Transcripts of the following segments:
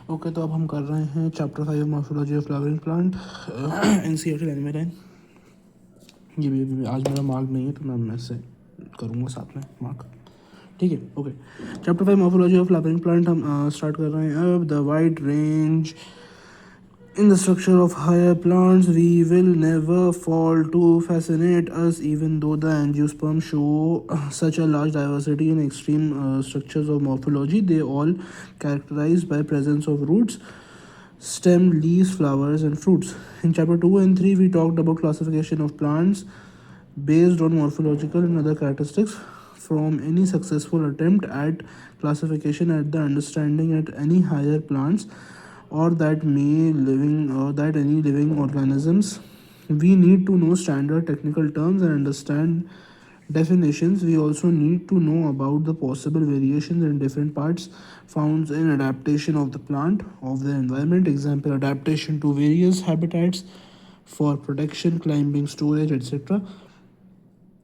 Okay, तो अब हम कर रहे हैं chapter 5 morphology of flowering plant, NCERT language. ये भी आज मेरा मार्क नहीं है तो मैं इससे करूँगा साथ में मार्क। ठीक है, okay. Chapter 5 morphology of flowering plant हम स्टार्ट कर रहे हैं अब। The wide range in the structure of higher plants, we will never fall to fascinate us, even though the angiosperm show such a large diversity in extreme structures of morphology. They all characterized by presence of roots, stem, leaves, flowers, and fruits. In chapter 2 and 3, we talked about classification of plants based on morphological and other characteristics. From any successful attempt at classification at the understanding at any higher plants or that any living organisms, we need to know standard technical terms and understand definitions. We also need to know about the possible variations in different parts found in adaptation of the plant of the environment. Example, adaptation to various habitats for protection, climbing, storage, etc.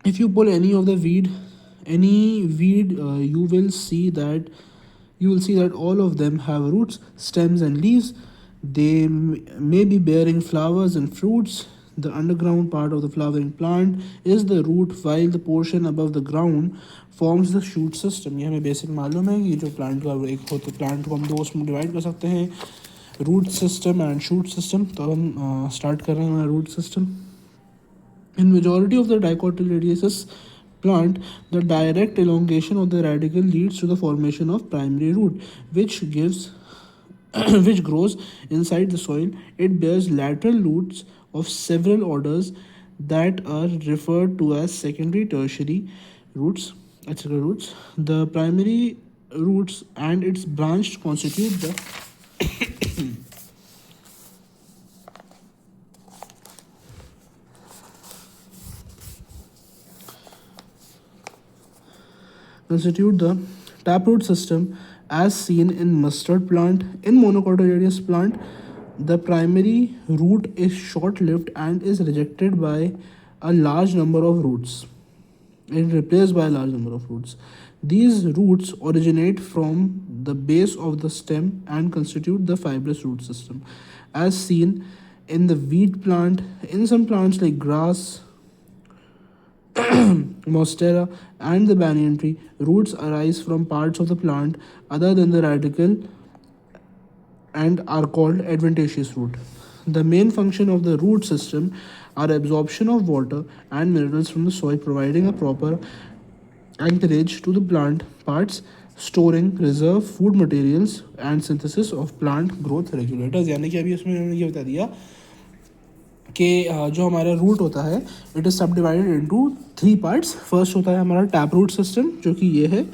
If you pull any weed, you will see that all of them have roots, stems, and leaves. They may be bearing flowers and fruits. The underground part of the flowering plant is the root, while the portion above the ground forms the shoot system. ये हमें basic मालूम है कि जो plant का एक होता है, प्लांट को हम दो उसमें डिवाइड कर सकते हैं, root system and shoot system. तो हम स्टार्ट कर रहे हैं हमारा root system. In majority of the dicotyledonous plant, the direct elongation of the radicle leads to the formation of primary root, which which grows inside the soil. It bears lateral roots of several orders that are referred to as secondary, tertiary roots, etc. roots. The primary roots and its branch constitute the taproot system as seen in mustard plant. In monocotyledonous plant, the primary root is short-lived and is rejected by a large number of roots. It is replaced by a large number of roots. These roots originate from the base of the stem and constitute the fibrous root system, as seen in the wheat plant. In some plants like grass, monstera, and the banyan tree, roots arise from parts of the plant other than the radicle and are called adventitious root. The main function of the root system are absorption of water and minerals from the soil, providing a proper anchorage to the plant parts, storing reserve food materials, and synthesis of plant growth regulators. यानी कि अभी इसमें उन्होंने ये बता दिया कि जो हमारा रूट होता है, इट इज़ सब डिवाइडेड इनटू 3 पार्ट्स। फर्स्ट होता है हमारा टैप रूट सिस्टम, जो कि ये है,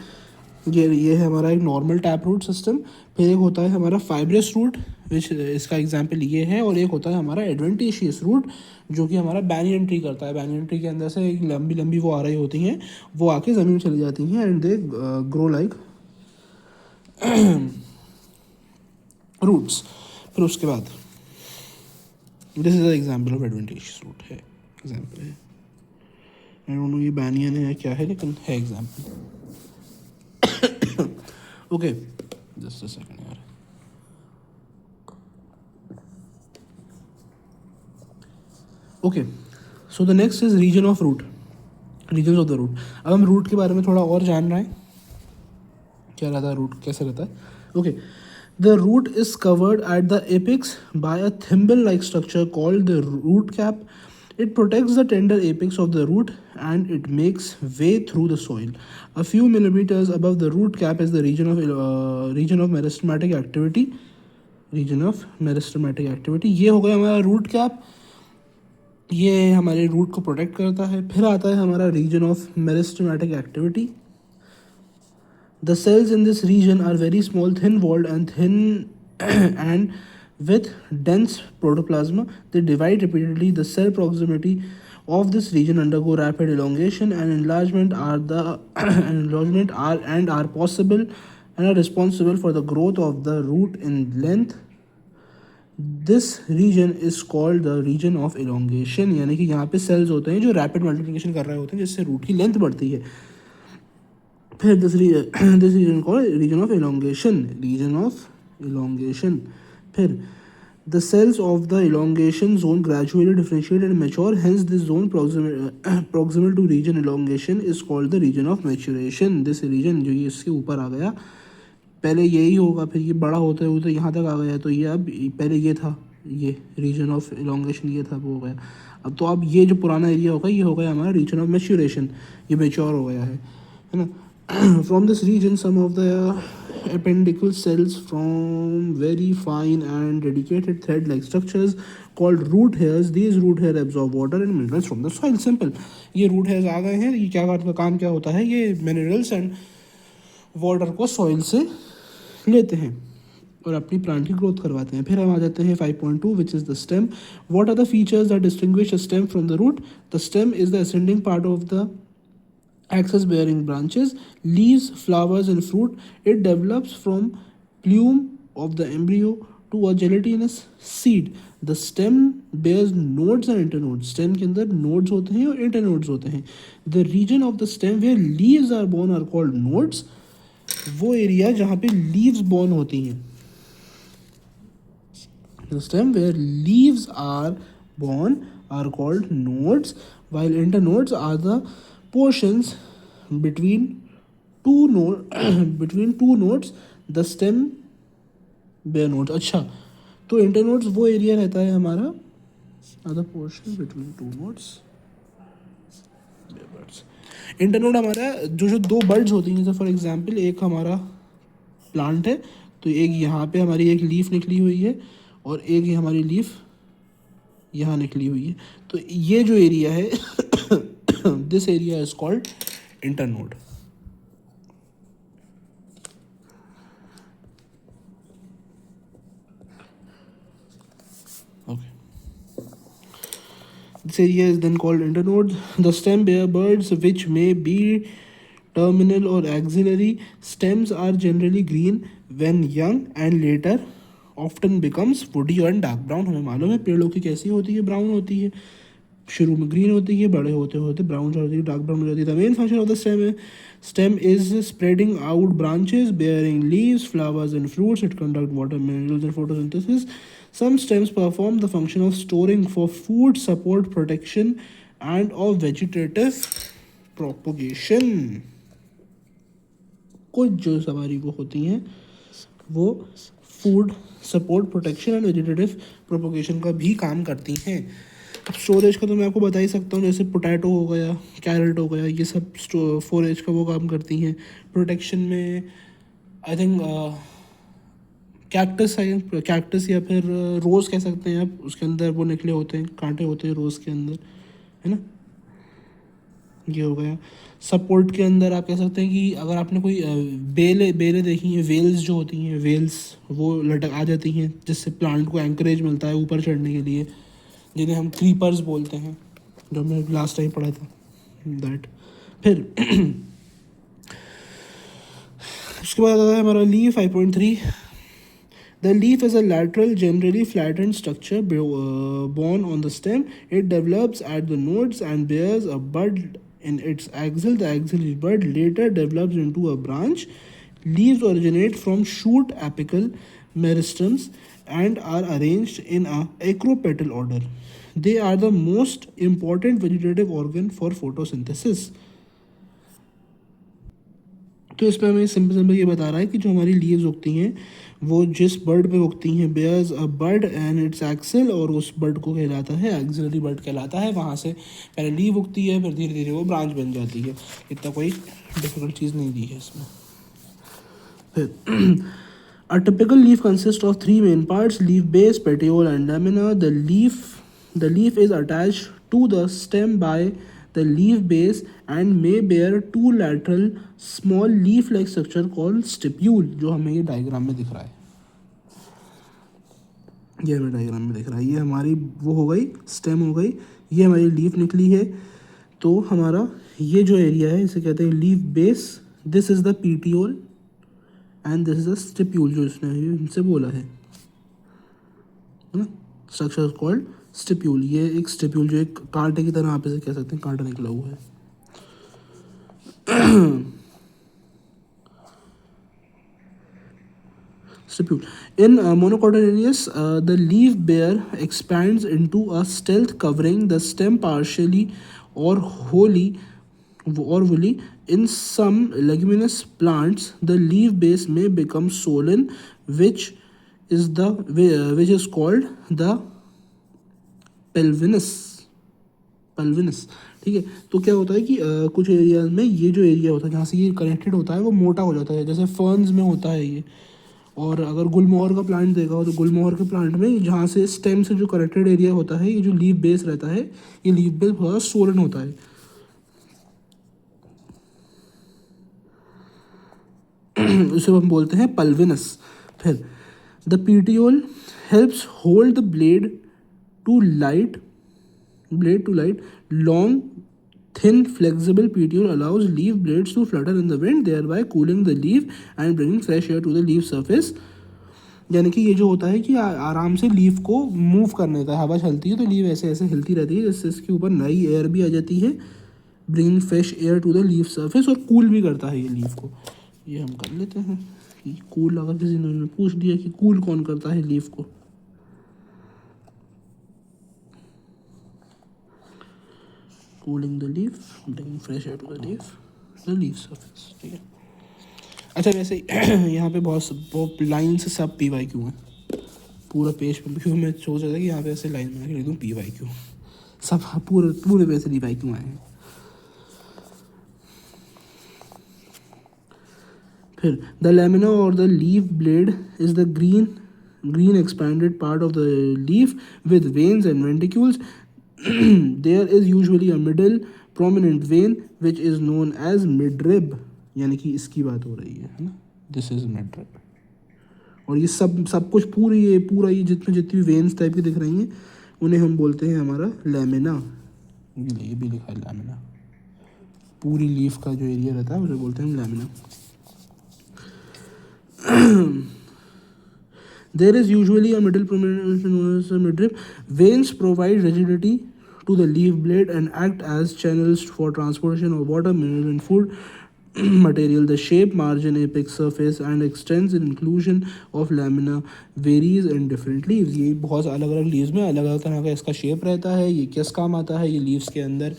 ये है हमारा एक नॉर्मल टैप रूट सिस्टम। फिर एक होता है हमारा फाइब्रस रूट, विच इसका एग्जांपल ये है। और एक होता है हमारा एडवेंटिशियस रूट, जो कि हमारा बैनियन ट्री करता है। बैनियन ट्री के अंदर से एक लंबी लंबी वो आ रही होती हैं, वो आके ज़मीन में चली जाती हैं and they grow like roots. फिर उसके बाद this is example of adventitious root है, एग्जाम्पल है। आई डोंट नो ये बैनियन है क्या है, लेकिन है example. Okay, just a second यार। Okay, so the next is region of root, region of the root. अब हम रूट के बारे में थोड़ा और जान रहे हैं, क्या रहता है रूट, कैसे रहता है। Okay, the root is covered at the apex by a thimble-like structure called the root cap. It protects the tender apex of the root and it makes way through the soil. A few millimeters above the root cap is the region of meristematic activity. Region of meristematic activity. ये हो गया हमारा root cap. ये हमारे root को protect करता है। फिर आता है हमारा region of meristematic activity. The cells in this region are very small, thin-walled and with dense protoplasm. They divide repeatedly. The cell proximity of this region undergo rapid elongation and enlargement are possible and are responsible for the growth of the root in length. This region is called the region of elongation. यानी कि यहाँ पे cells होते हैं जो rapid multiplication कर रहे होते हैं, जिससे root की length बढ़ती है। फिर this region called region of elongation, region of elongation. फिर the cells of the elongation zone gradually differentiate and mature, hence this zone proximal to region elongation is called the region of maturation. This region जो ये इसके ऊपर आ गया, पहले यही होगा, फिर ये बड़ा होते होते यहाँ तक आ गया, तो ये अब पहले ये था, ये रीजन ऑफ इलोंगेशन ये था, वो हो गया। अब तो अब ये जो पुराना एरिया होगा ये हो गया हमारा रीजन ऑफ मैच्योरेशन, ये मेच्योर हो गया है ना। From this region some of the appendicle cells from very fine and dedicated thread-like structures called root hairs. These root hairs absorb water and minerals from the soil. Simple. ये root hairs आ गए हैं, ये क्या करता, काम क्या होता है, ये minerals and वाटर को सॉइल से लेते हैं और अपनी प्लांट की ग्रोथ करवाते हैं। फिर हम आ जाते हैं 5.2 which is the stem. What are the features that distinguish a stem from the root? The stem is the ascending part of the axis bearing branches, leaves, flowers and fruit. It develops from plume of the embryo to a gelatinous seed. The stem bears nodes and internodes. Stem के अंदर nodes होते हैं और internodes होते हैं. The region of the stem where leaves are born are called nodes. वो area जहाँ पे लीव्स बॉर्न होती हैं, the stem where leaves are born are called nodes, while internodes are the portions between between two nodes the stem bear nodes. अच्छा, तो internodes वो area रहता है हमारा, other portion between two nodes bear buds. Internode हमारा जो दो birds होती हैं, जैसे फॉर एग्जांपल एक हमारा प्लांट है, तो एक यहाँ पे हमारी एक लीफ निकली हुई है और एक हमारी लीफ यहाँ निकली हुई है, तो ये जो एरिया है this area is called internode. Okay, this area is then called internode. The stem bear buds which may be terminal or axillary. Stems are generally green when young and later often becomes woody and dark brown. हमें मालूम है पेड़ों की कैसी होती है, brown होती है, शुरू में ग्रीन होती है, बड़े होते होते ब्राउन हो जाती है, डार्क ब्राउन हो जाती है। The main function of the stem is spreading out branches bearing leaves, flowers and fruits. It conduct water, minerals and photosynthesis. Some stems perform the function of storing for food, support, protection, and of vegetative propagation. कुछ जो हमारी वो होती हैं वो food support, protection and vegetative propagation का भी काम करती हैं। अब स्टोरेज का तो मैं आपको बता ही सकता हूँ, जैसे पोटैटो हो गया, कैरेट हो गया, ये सब फोरेज का वो काम करती हैं। प्रोटेक्शन में आई थिंक कैक्टस है, कैक्टस या फिर रोज़ कह सकते हैं आप, उसके अंदर वो निकले होते हैं, कांटे होते हैं रोज़ के अंदर, है ना। ये हो गया। सपोर्ट के अंदर आप कह सकते हैं कि अगर आपने कोई बेलें देखी हैं, वेल्स जो होती हैं, वेल्स वो लटक आ जाती हैं, जिससे प्लांट को एंकरेज मिलता है ऊपर चढ़ने के लिए, जिन्हें हम क्रीपर्स बोलते हैं, जो हमने लास्ट टाइम पढ़ा था दैट। फिर उसके बाद आता है हमारा leaf 5.3। The leaf is a lateral, generally flattened structure born on the stem. It develops at the nodes and bears a bud in its axil. The axillary bud later develops into a branch. Leaves originate from shoot apical meristems and are arranged in a acropetal order. They are the most important vegetative organ for photosynthesis. तो इसमें हमें simple ये बता रहा है कि जो हमारी लीव्स उगती हैं वो जिस बर्ड पे उगती हैं, bears a bud and its axil, और उस बर्ड को कहलाता है एक्सिलरी बर्ड कहलाता है। वहाँ से पहले लीव उगती है, फिर धीरे धीरे वो ब्रांच बन जाती है। इतना कोई डिफिकल्ट चीज़ नहीं दी है इसमें। फिर a typical leaf consist of 3 main parts, leaf base, petiole and lamina. The leaf is attached to the stem by the leaf base and may bear 2 lateral small leaf-like structure called stipule, जो हमें ये diagram में दिख रहा है। ये हमें diagram में दिख रहा है, ये हमारी वो हो गई स्टेम हो गई, ये हमारी लीफ निकली है, तो हमारा ये जो एरिया है इसे कहते हैं leaf base. This is the petiole and this is the stipule, जो इसने इनसे बोला है ना, स्ट्रक्चर कॉल्ड स्टिप्यूल. ये एक स्टिप्यूल जो एक कांटे की तरह आप इसे कह सकते हैं, कांटा निकला हुआ है. Stipule. In monocotyledonous, the leaf bare expands into a stealth covering the stem partially or wholly or woolly. In some leguminous plants, the leaf base may become swollen, which is called the pelvinus. ठीक है। तो क्या होता है कि कुछ areas में ये जो एरिया होता है जहाँ से ये कनेक्टेड होता है वो मोटा हो जाता है, जैसे फर्न्स में होता है ये। और अगर गुलमोहर का प्लांट देखा हो तो गुलमोहर के प्लांट में जहाँ से स्टेम से जो कनेक्टेड एरिया होता है, ये जो लीफ बेस रहता है, ये लीफ बेस थोड़ा सोलन होता है। उसे हम बोलते हैं पल्विनस। फिर the petiole helps hold the blade to light long thin flexible petiole allows leaf blades to flutter in the wind, thereby cooling the leaf and bringing fresh air to the leaf surface। यानी कि ये जो होता है कि आराम से leaf को मूव करने देता है, हवा चलती है तो लीफ ऐसे ऐसे हिलती रहती है जिससे इसके ऊपर नई एयर भी आ जाती है, bringing fresh air to the leaf surface, और कूल भी करता है ये लीफ को। ये हम कर लेते हैं कि कूल, अगर किसी ने पूछ दिया कि कूल कौन करता है लीफ को, cooling the leaf, bringing fresh air to the leaf surface. ठीक है। अच्छा वैसे यहाँ पे बहुत लाइन से सब PYQ हैं पूरा पेज पे, क्योंकि मैं सोच रहा था कि यहाँ पे ऐसे लाइन में लिख दूँ PYQ, सब पूरे पे से PYQ आए हैं। फिर द लैमिना और the leaf blade is the green expanded part of the leaf with veins and ventricles. There is usually a middle prominent vein which is known as midrib, यानी कि इसकी बात हो रही है ना, दिस इज midrib। और ये सब कुछ पूरा ये जितनी भी वेन्स टाइप की दिख रही हैं उन्हें हम बोलते हैं हमारा लैमिना। ये भी लिखा है लैमिना, पूरी लीफ का जो एरिया रहता है उसे बोलते हैं lamina. There is usually a middle prominent known as a midrib. Veins provide rigidity to the leaf blade and act as channels for transportation of water, mineral and food material. The shape, margin, apex surface and extents in inclusion of lamina varies in different leaves. ये बहुत अलग अलग leaves में अलग अलग तरह का इसका शेप रहता है। ये किस काम आता है, ये लीव्स के अंदर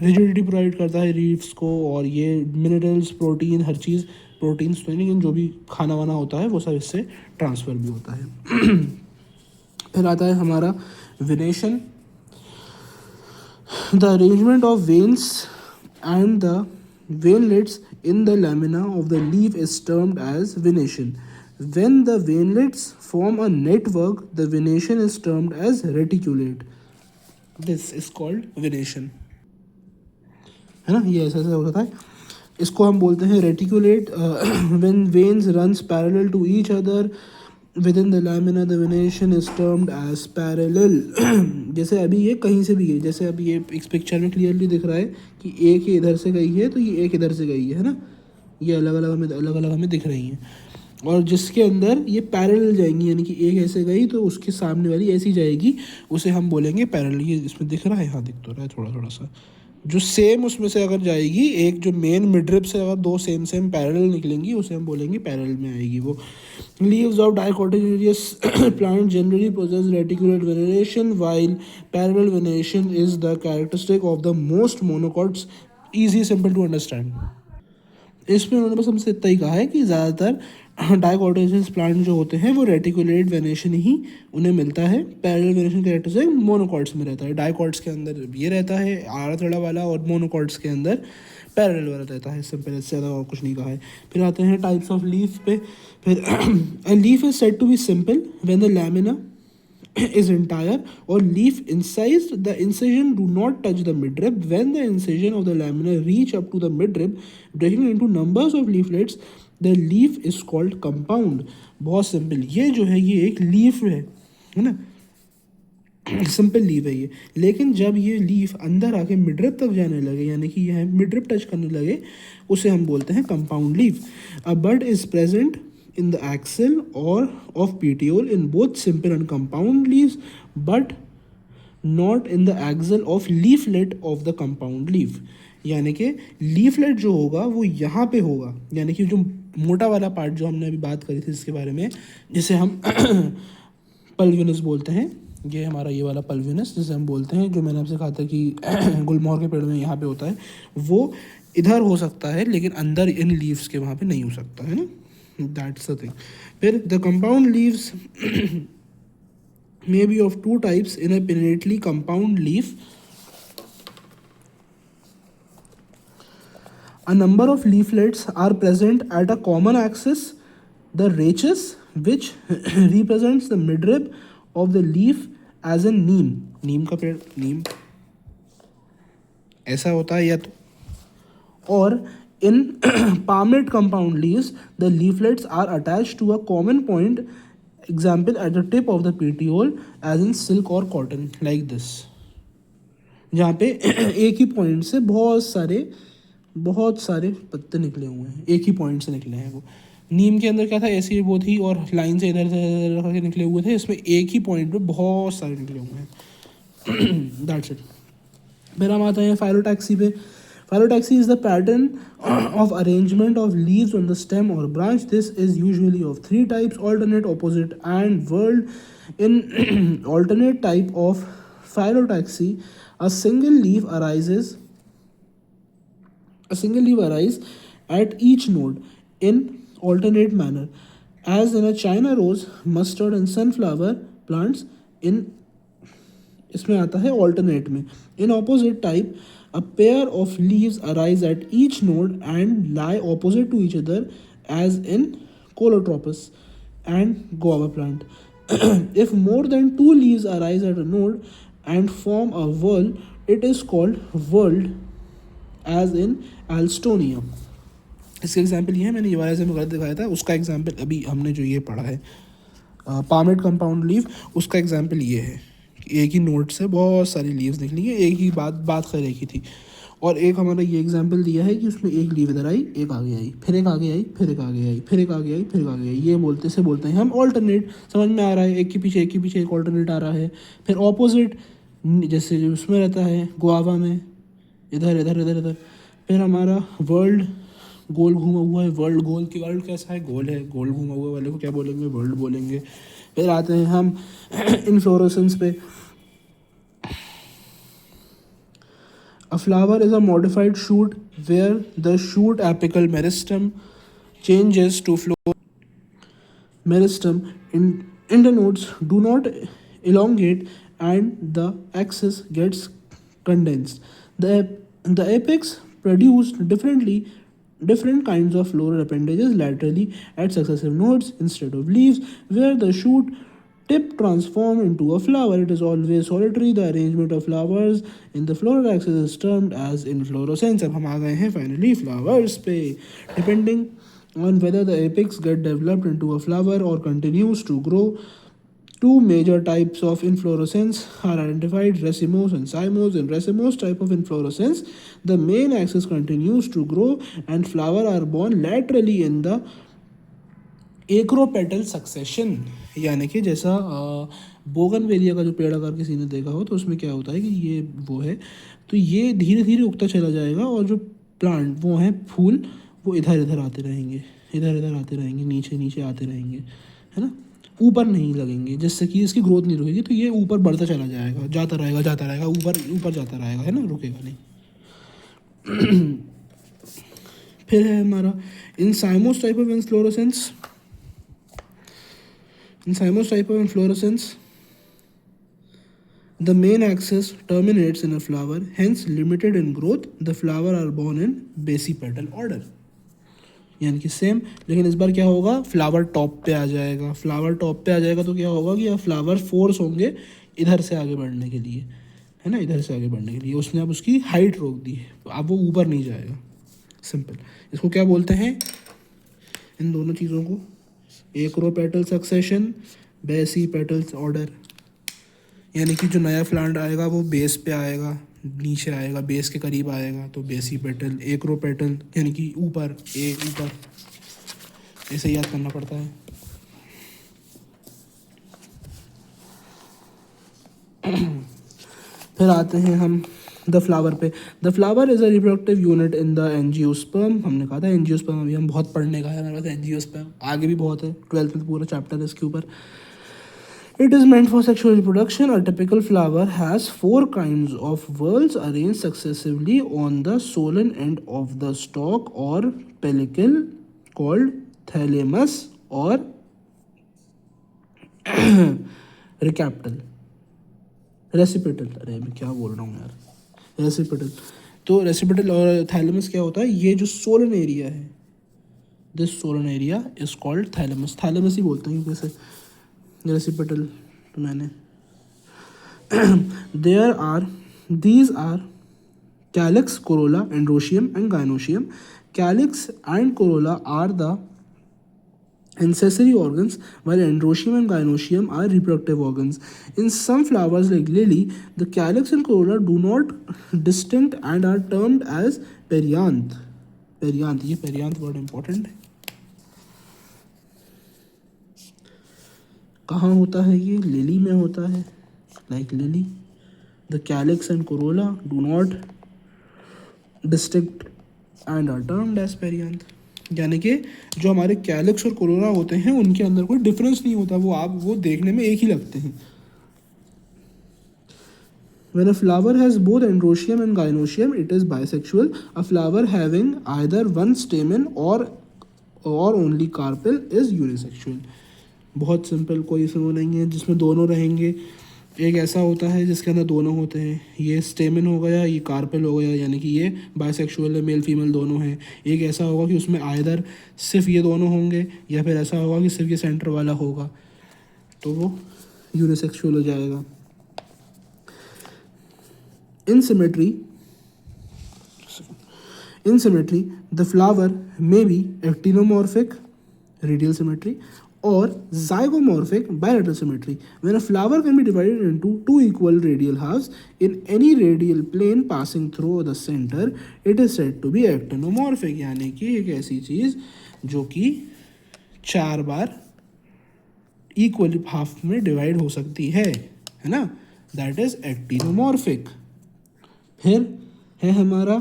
रिजिडिटी प्रोवाइड करता है लीव्स को, और ये मिनरल्स, प्रोटीन, हर चीज़, प्रोटीन्स तो नहीं लेकिन जो भी खाना वाना होता है वो सब इससे ट्रांसफ़र भी होता है। फिर आता है हमारा venation. The arrangement of veins and the veinlets in the lamina of the leaf is termed as venation. When the venlets form a network, the venation is termed as reticulate. This is called venation, है ना, ये ऐसा होता है। इसको हम बोलते हैं reticulate. When veins runs parallel to each other within the lamina, the venation is termed as parallel। जैसे अभी ये कहीं से भी गई, जैसे अभी ये इस पिक्चर में क्लियरली दिख रहा है कि एक ही इधर से गई है तो ये एक इधर से गई है ना, ये अलग अलग हमें दिख रही हैं, और जिसके अंदर ये पैरेलल जाएंगी, यानी कि एक ऐसे गई तो उसके सामने वाली ऐसी जाएगी, उसे हम बोलेंगे पैरेलल। ये इसमें दिख रहा है, हाँ दिख तो रहा है थोड़ा सा, जो सेम उसमें से अगर जाएगी, एक जो मेन मिडरिब से अगर दो सेम पैरेलल निकलेंगी उसे हम बोलेंगे पैरेलल में आएगी वो। Leaves of dicotyledonous plant generally possess reticulate venation while parallel venation is the characteristic of the most monocots. Easy, simple to understand. इसमें उन्होंने बस हमसे इतना ही कहा है कि ज़्यादातर डाइकोटिलेडोनस प्लांट जो होते हैं वो रेटिकुलेट वेनेशन ही उन्हें मिलता है। पैरेलल वेनेशन कैरेक्टरिस्टिक मोनोकॉट्स में रहता है। डाइकॉट्स के अंदर ये रहता है आड़ा टेढ़ा वाला, और मोनोकॉट्स के अंदर पैरेलल वाला रहता है। सिंपल, इससे ज़्यादा और कुछ नहीं कहा है। फिर आते हैं टाइप्स ऑफ लीफ पे। फिर a leaf is said to be simple when the lamina is entire or leaf incised. The incision do not touch the midrib. When the incision of the lamina reach up to the midrib, breaking into numbers of leaflets, the leaf is called compound. बहुत simple, ये जो है ये एक leaf है ना, simple leaf है ये। लेकिन जब ये लीफ अंदर आके मिडरिब तक जाने लगे, यानी कि यह मिडरिब टच करने लगे, उसे हम बोलते हैं compound leaf. A bud is present in the axil or of petiole in both simple and compound leaves, but not in the axil of leaflet of the compound leaf। यानी कि leaflet जो होगा वो यहाँ पे होगा, यानी कि जो मोटा वाला पार्ट जो हमने अभी बात करी थी इसके बारे में, जिसे हम पल्विनस बोलते हैं, ये हमारा ये वाला पल्विनस जिसे हम बोलते हैं, जो मैंने आपसे कहा था कि गुलमोहर के पेड़ में यहाँ पे होता है, वो इधर हो सकता है लेकिन अंदर इन लीव्स के वहाँ पे नहीं हो सकता है ना, दैट्स द थिंग. फिर the compound leaves may be of two types. In a pinnately compound leaf, a number of leaflets are present at a common axis. The rachis, which represents the midrib of the leaf, as in neem. नीम का पेड़, नीम ऐसा होता है या तो, और in palmate compound leaves, the leaflets are attached to a common point. Example, at the tip of the petiole, as in silk or cotton, like this. जहाँ पे एक ही पॉइंट से बहुत सारे पत्ते निकले हुए हैं, एक ही पॉइंट से निकले हैं. वो नीम के अंदर क्या था, ऐसी वो थी और लाइन से इधर से करके निकले हुए थे. इसमें एक ही पॉइंट पे बहुत सारे निकले हुए हैं. That's it. फिर हम आते हैं फाइलोटैक्सी पे. Phyllotaxy is the pattern of arrangement of leaves on the stem or branch. This is usually of three types: alternate, opposite, and whorled. In alternate type of phyllotaxy, a single leaf arises at each node in alternate manner, as in a China rose, mustard, and sunflower plants. In इसमें आता है alternate में. In opposite type, a pair of leaves arise at each node and lie opposite to each other, as in Colotropis and guava plant. If more than two leaves arise at a node and form a whorl, it is called whorled, as in Alstonia. इसका example ये है, मैंने ये वाला से गलत दिखाया था, उसका एग्जाम्पल अभी हमने जो ये पढ़ा है पामेट कंपाउंड लीव, उसका एग्जाम्पल ये है. एक ही नोट से बहुत सारी लीव्स निकली है, एक ही बात कर रही थी. और एक हमारा ये एग्जांपल दिया है कि उसमें एक लीव इधर आई, एक आगे आई, फिर एक आगे आई, फिर एक आगे आई, फिर एक आगे आई, फिर एक आगे आई. ये बोलते हैं हम ऑल्टरनेट. समझ में आ रहा है, एक के पीछे एक ऑल्टरनेट आ रहा है. फिर ऑपोजिट, जैसे उसमें रहता है गुआवा में, इधर इधर इधर इधर. फिर हमारा वर्ल्ड, गोल घूमा हुआ है. वर्ल्ड गोल की वर्ल्ड कैसा है, गोल है, गोल घूमा हुआ वाले को क्या बोलेंगे, वर्ल्ड बोलेंगे. फिर आते हैं हम इन्फ्लोरेसेंस पे. A flower is a modified shoot where the shoot apical meristem changes to flower meristem. Internodes do not elongate and the axis gets condensed. The apex produced different kinds of floral appendages laterally at successive nodes instead of leaves, where the shoot tip transform into a flower. It is always solitary. The arrangement of flowers in the floral axis is termed as inflorescence. अब हम आ गए हैं finally flowers पे. Depending on whether the apex get developed into a flower or continues to grow, two major types of inflorescence are identified: racemose and cymose. In racemose type of inflorescence, the main axis continues to grow and flower are born laterally in the acropetal succession. यानी कि जैसा bougainvillea का जो पेड़ अगर किसी ने देखा हो तो उसमें क्या होता है कि ये वो है, तो ये धीरे धीरे उगता चला जाएगा और जो प्लांट वो हैं फूल, वो इधर इधर आते रहेंगे, इधर इधर आते रहेंगे, नीचे नीचे आते रहेंगे, है ना, ऊपर नहीं लगेंगे, जिससे कि इसकी ग्रोथ नहीं रुकेगी. तो ये ऊपर बढ़ता चला जाएगा, जाता रहेगा, ऊपर जाता रहेगा, है ना, रुकेगा नहीं. फिर है हमारा in cymose type of inflorescence. In cymose type of inflorescence, the main axis terminates in a flower, hence limited in growth. The flower are born in basipetal order. यानी कि सेम, लेकिन इस बार क्या होगा, फ्लावर टॉप पे आ जाएगा. Flower top पे आ जाएगा तो क्या होगा कि फ्लावर फोर्स होंगे इधर से आगे बढ़ने के लिए, है ना, इधर से आगे बढ़ने के लिए. उसने अब उसकी हाइट रोक दी है, तो अब वो ऊपर नहीं जाएगा. सिंपल. इसको क्या बोलते हैं, इन दोनों चीज़ों को, एक्रोपेटल सक्सेशन, बेसीपेटल ऑर्डर. यानी कि जो नया प्लांट आएगा वो बेस पे आएगा, नीचे आएगा, बेस के करीब आएगा, तो बेसीपेटल. एक्रोपेटल यानी कि ऊपर, एक ऊपर, ऐसे याद करना पड़ता है. फिर आते हैं हम द फ्लावर पे, the flower is a reproductive unit in the angiosperm, हमने कहा था एंजियोस्पर्म, अभी हम बहुत पढ़ने का है हमारे पास एंजियोस्पर्म, आगे भी बहुत है, 12th में पूरा चैप्टर है इसके ऊपर. It is meant for sexual reproduction. A typical flower has 4 kinds of whorls arranged successively on the solen end of the stalk or pellicle called thalamus or रिकैप्टल, रेसिपिटल, अरे मैं क्या बोल रहा हूँ यार, रेसिपिटल. तो रेसिपिटल और थैलेमस क्या होता है, ये जो सोलन एरिया है, this swollen area is called thalamus, thalamus ही बोलते हैं क्योंकि रेसिपिटल तो मैंने. There are, these are calyx, corolla, androecium and gynoecium. Calyx and corolla are the accessory organs, while androecium and gynoecium are reproductive organs. In some flowers like lily, the calyx and corolla do not distinct and are termed as perianth. Perianth, ये perianth word important है. कहाँ होता है ये, lily में होता है, like lily. The calyx and corolla do not distinct and are termed as perianth. यानी कि जो हमारे कैलिक्स और कोरोला होते हैं उनके अंदर कोई डिफरेंस नहीं होता, वो देखने में एक ही लगते हैं. When a flower has both androecium and gynoecium, it is bisexual. A flower having either one stamen or only carpel is unisexual. बहुत सिंपल, कोई इसमें वो नहीं है जिसमें दोनों रहेंगे. एक ऐसा होता है जिसके अंदर दोनों होते हैं, ये स्टेमन हो गया, ये कार्पेल हो गया, यानी कि ये बाइसेक्सुअल है, मेल फीमेल दोनों हैं. एक ऐसा होगा कि उसमें आइदर सिर्फ ये दोनों होंगे या फिर ऐसा होगा कि सिर्फ ये सेंटर वाला होगा, तो वो यूनिसेक्सुअल हो जाएगा. In symmetry the flower may be actinomorphic, radial symmetry, or zygomorphic, bilateral symmetry. When a flower can be divided into 2 equal radial halves in any radial plane passing through the center, it is said to be actinomorphic. यानी कि एक ऐसी चीज़ जो कि 4 बार equal half में divide हो सकती है ना, दैट इज एक्टिनोमॉर्फिक. फिर है हमारा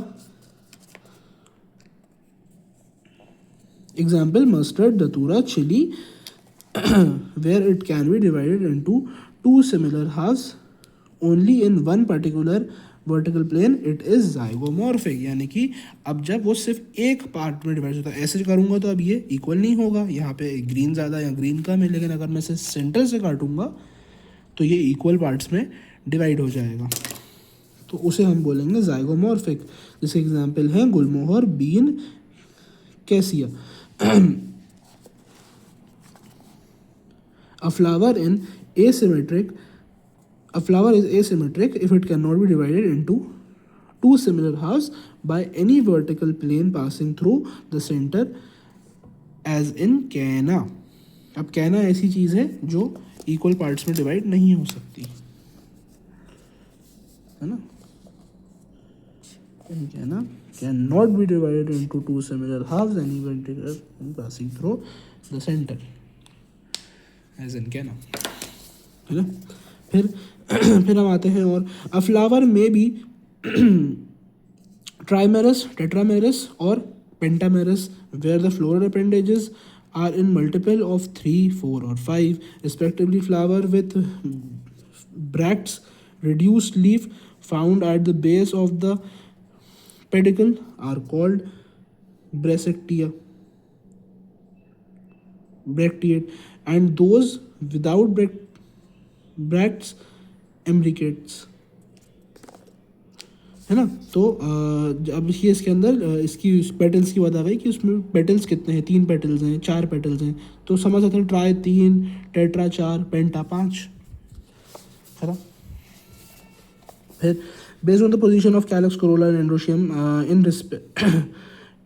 example mustard, datura, chilli, where it can be divided into 2 similar halves only in one particular vertical plane, it is zygomorphic. यानी कि अब जब वो सिर्फ एक पार्ट में डिवाइड होता है, ऐसे करूँगा तो अब ये इक्वल नहीं होगा, यहाँ पे ग्रीन ज़्यादा या ग्रीन कम है, लेकिन अगर मैं इसे सेंटर से काटूंगा तो ये इक्वल पार्ट्स में डिवाइड हो जाएगा, तो उसे हम बोलेंगे जाइगोमॉर्फिक. जैसे एग्जाम्पल है gulmohar, bean, cassia. A flower is asymmetric if it cannot be divided into 2 similar halves by any vertical plane passing through the center, as in कैना. अब कैना ऐसी चीज़ है जो इक्वल पार्ट्स में डिवाइड नहीं हो सकती है ना. कैना can not be divided into 2 similar halves any vertical plane passing through the center, as in canna, है ना. फिर हम आते हैं और अ फ्लावर में बी ट्राइमेरस, टेट्रामेरस और pentamerous, where the floral appendages are in multiple of 3, 4 और 5 respectively. Flower with bracts, reduced leaf found at the base of the pedicle are called bracteate, and those without bracts imbricates, है ना. तो अब ये इसके अंदर इसकी पेटल्स की बात आ गई कि उसमें पेटल्स कितने हैं, 3 पेटल्स हैं, 4 पेटल्स हैं, तो समझ सकते हैं ट्राई 3, टेट्रा 4, पेंटा 5, है ना. फिर based on the position of calyx, corolla and androecium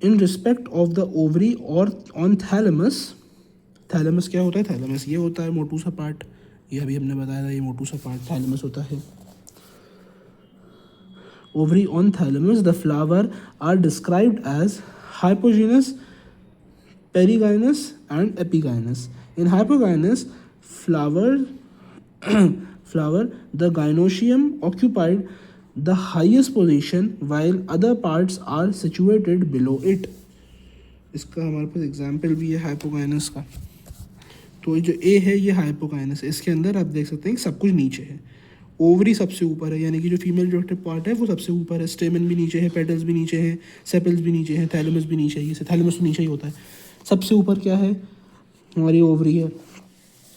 in respect of the ovary or on thalamus. Thalamus क्या होता है, थैलेमस ये होता है मोटू सा पार्ट, ये अभी हमने बताया था, ये मोटू सा पार्ट थैलेमस होता है. Ovary on thalamus the flower are described as hypogynous, perigynous and epigynous. In hypogynous flower the gynoecium occupied the highest position while other parts are situated below it. इसका हमारे पास एग्जाम्पल भी है हाइपोकाइनस का। तो जो ए है ये हाइपोकाइनस है, इसके अंदर आप देख सकते हैं कि सब कुछ नीचे है। ओवरी सबसे ऊपर है, यानी कि जो फीमेल रिप्रोडक्टिव पार्ट है वो सबसे ऊपर है, स्टेमन भी नीचे है, पेटल्स भी नीचे हैं, सेपल्स भी नीचे हैं, थैलेमस भी नीचे है। ये थैलेमस तो नीचे ही होता है। सबसे ऊपर क्या है, हमारी ओवरी है।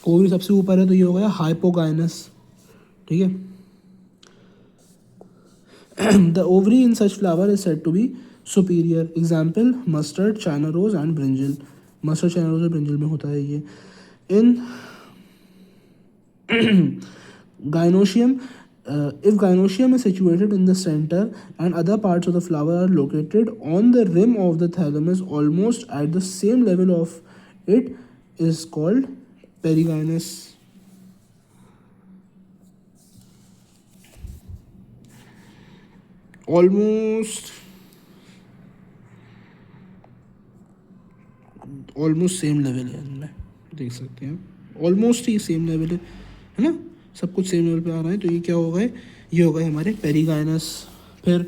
ओवरी सबसे ऊपर है तो ये हो गया हाइपोकाइनस, ठीक है। The ovary in such flower is said to be superior. Example mustard, China rose and brinjal. Mustard, China rose और ब्रिंजल में होता है ये। In gynoecium, if gynoecium is situated in the center and other parts of the flower are located on the rim of the thalamus almost at the same level of it, is called perigynous. Almost same level है इनमें, देख सकते हैं almost ही same level है ना, सब कुछ same level पे आ रहा है। तो ये क्या हो गए, ये हो गए हमारे पेरिगाइनस। फिर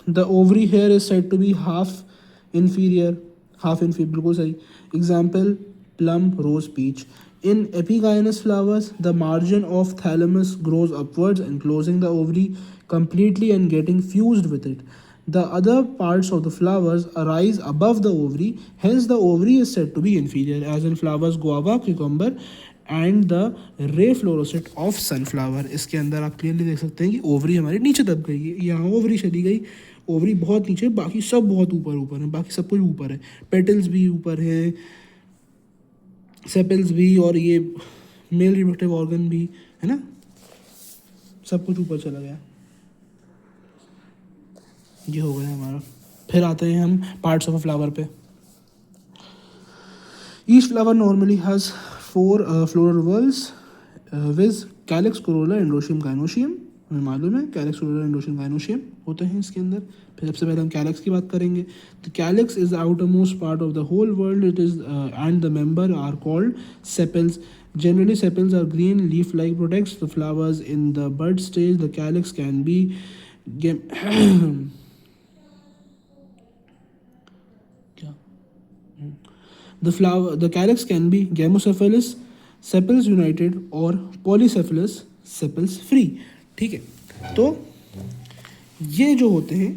the ovary here is said to be half inferior, half inferior बिल्कुल सही। Example plum, rose, peach. In epigynous flowers the margin of thalamus grows upwards enclosing the ovary completely and getting fused with it. The other parts of the flowers arise above the ovary, hence the ovary is said to be inferior, as in flowers guava, cucumber and the ray fluorescent of sunflower. इसके अंदर आप clearly देख सकते हैं कि ovary हमारी नीचे दब गई है, यहाँ ओवरी चली गई, ओवरी बहुत नीचे, बाकी सब बहुत ऊपर ऊपर है, बाकी सब कुछ ऊपर है, पेटल्स भी ऊपर है, सेपल्स भी, और ये मेल रिप्रोडक्टिव ऑर्गन भी है ना, सब कुछ ऊपर चला गया। ये हो गया हमारा। फिर आते हैं हम पार्ट्स ऑफ अ फ्लावर पे। Each flower normally has 4 floral walls with calyx, corolla, androecium, gynoecium. हमें मालूम है कैलिक्स, कोरोला, एंड्रोशियम, गाइनोशियम होते हैं इसके अंदर। फिर सबसे पहले हम कैलिक्स की बात करेंगे। The calyx is the outermost part of the whole whorl, it is and the member are called sepals. Generally, sepals are green, leaf-like, protects the flowers in the bud stage. The calyx can be the calyx can be gamocephalous, sepals united, or polycephalous, sepals free. ठीक है, तो ये जो होते हैं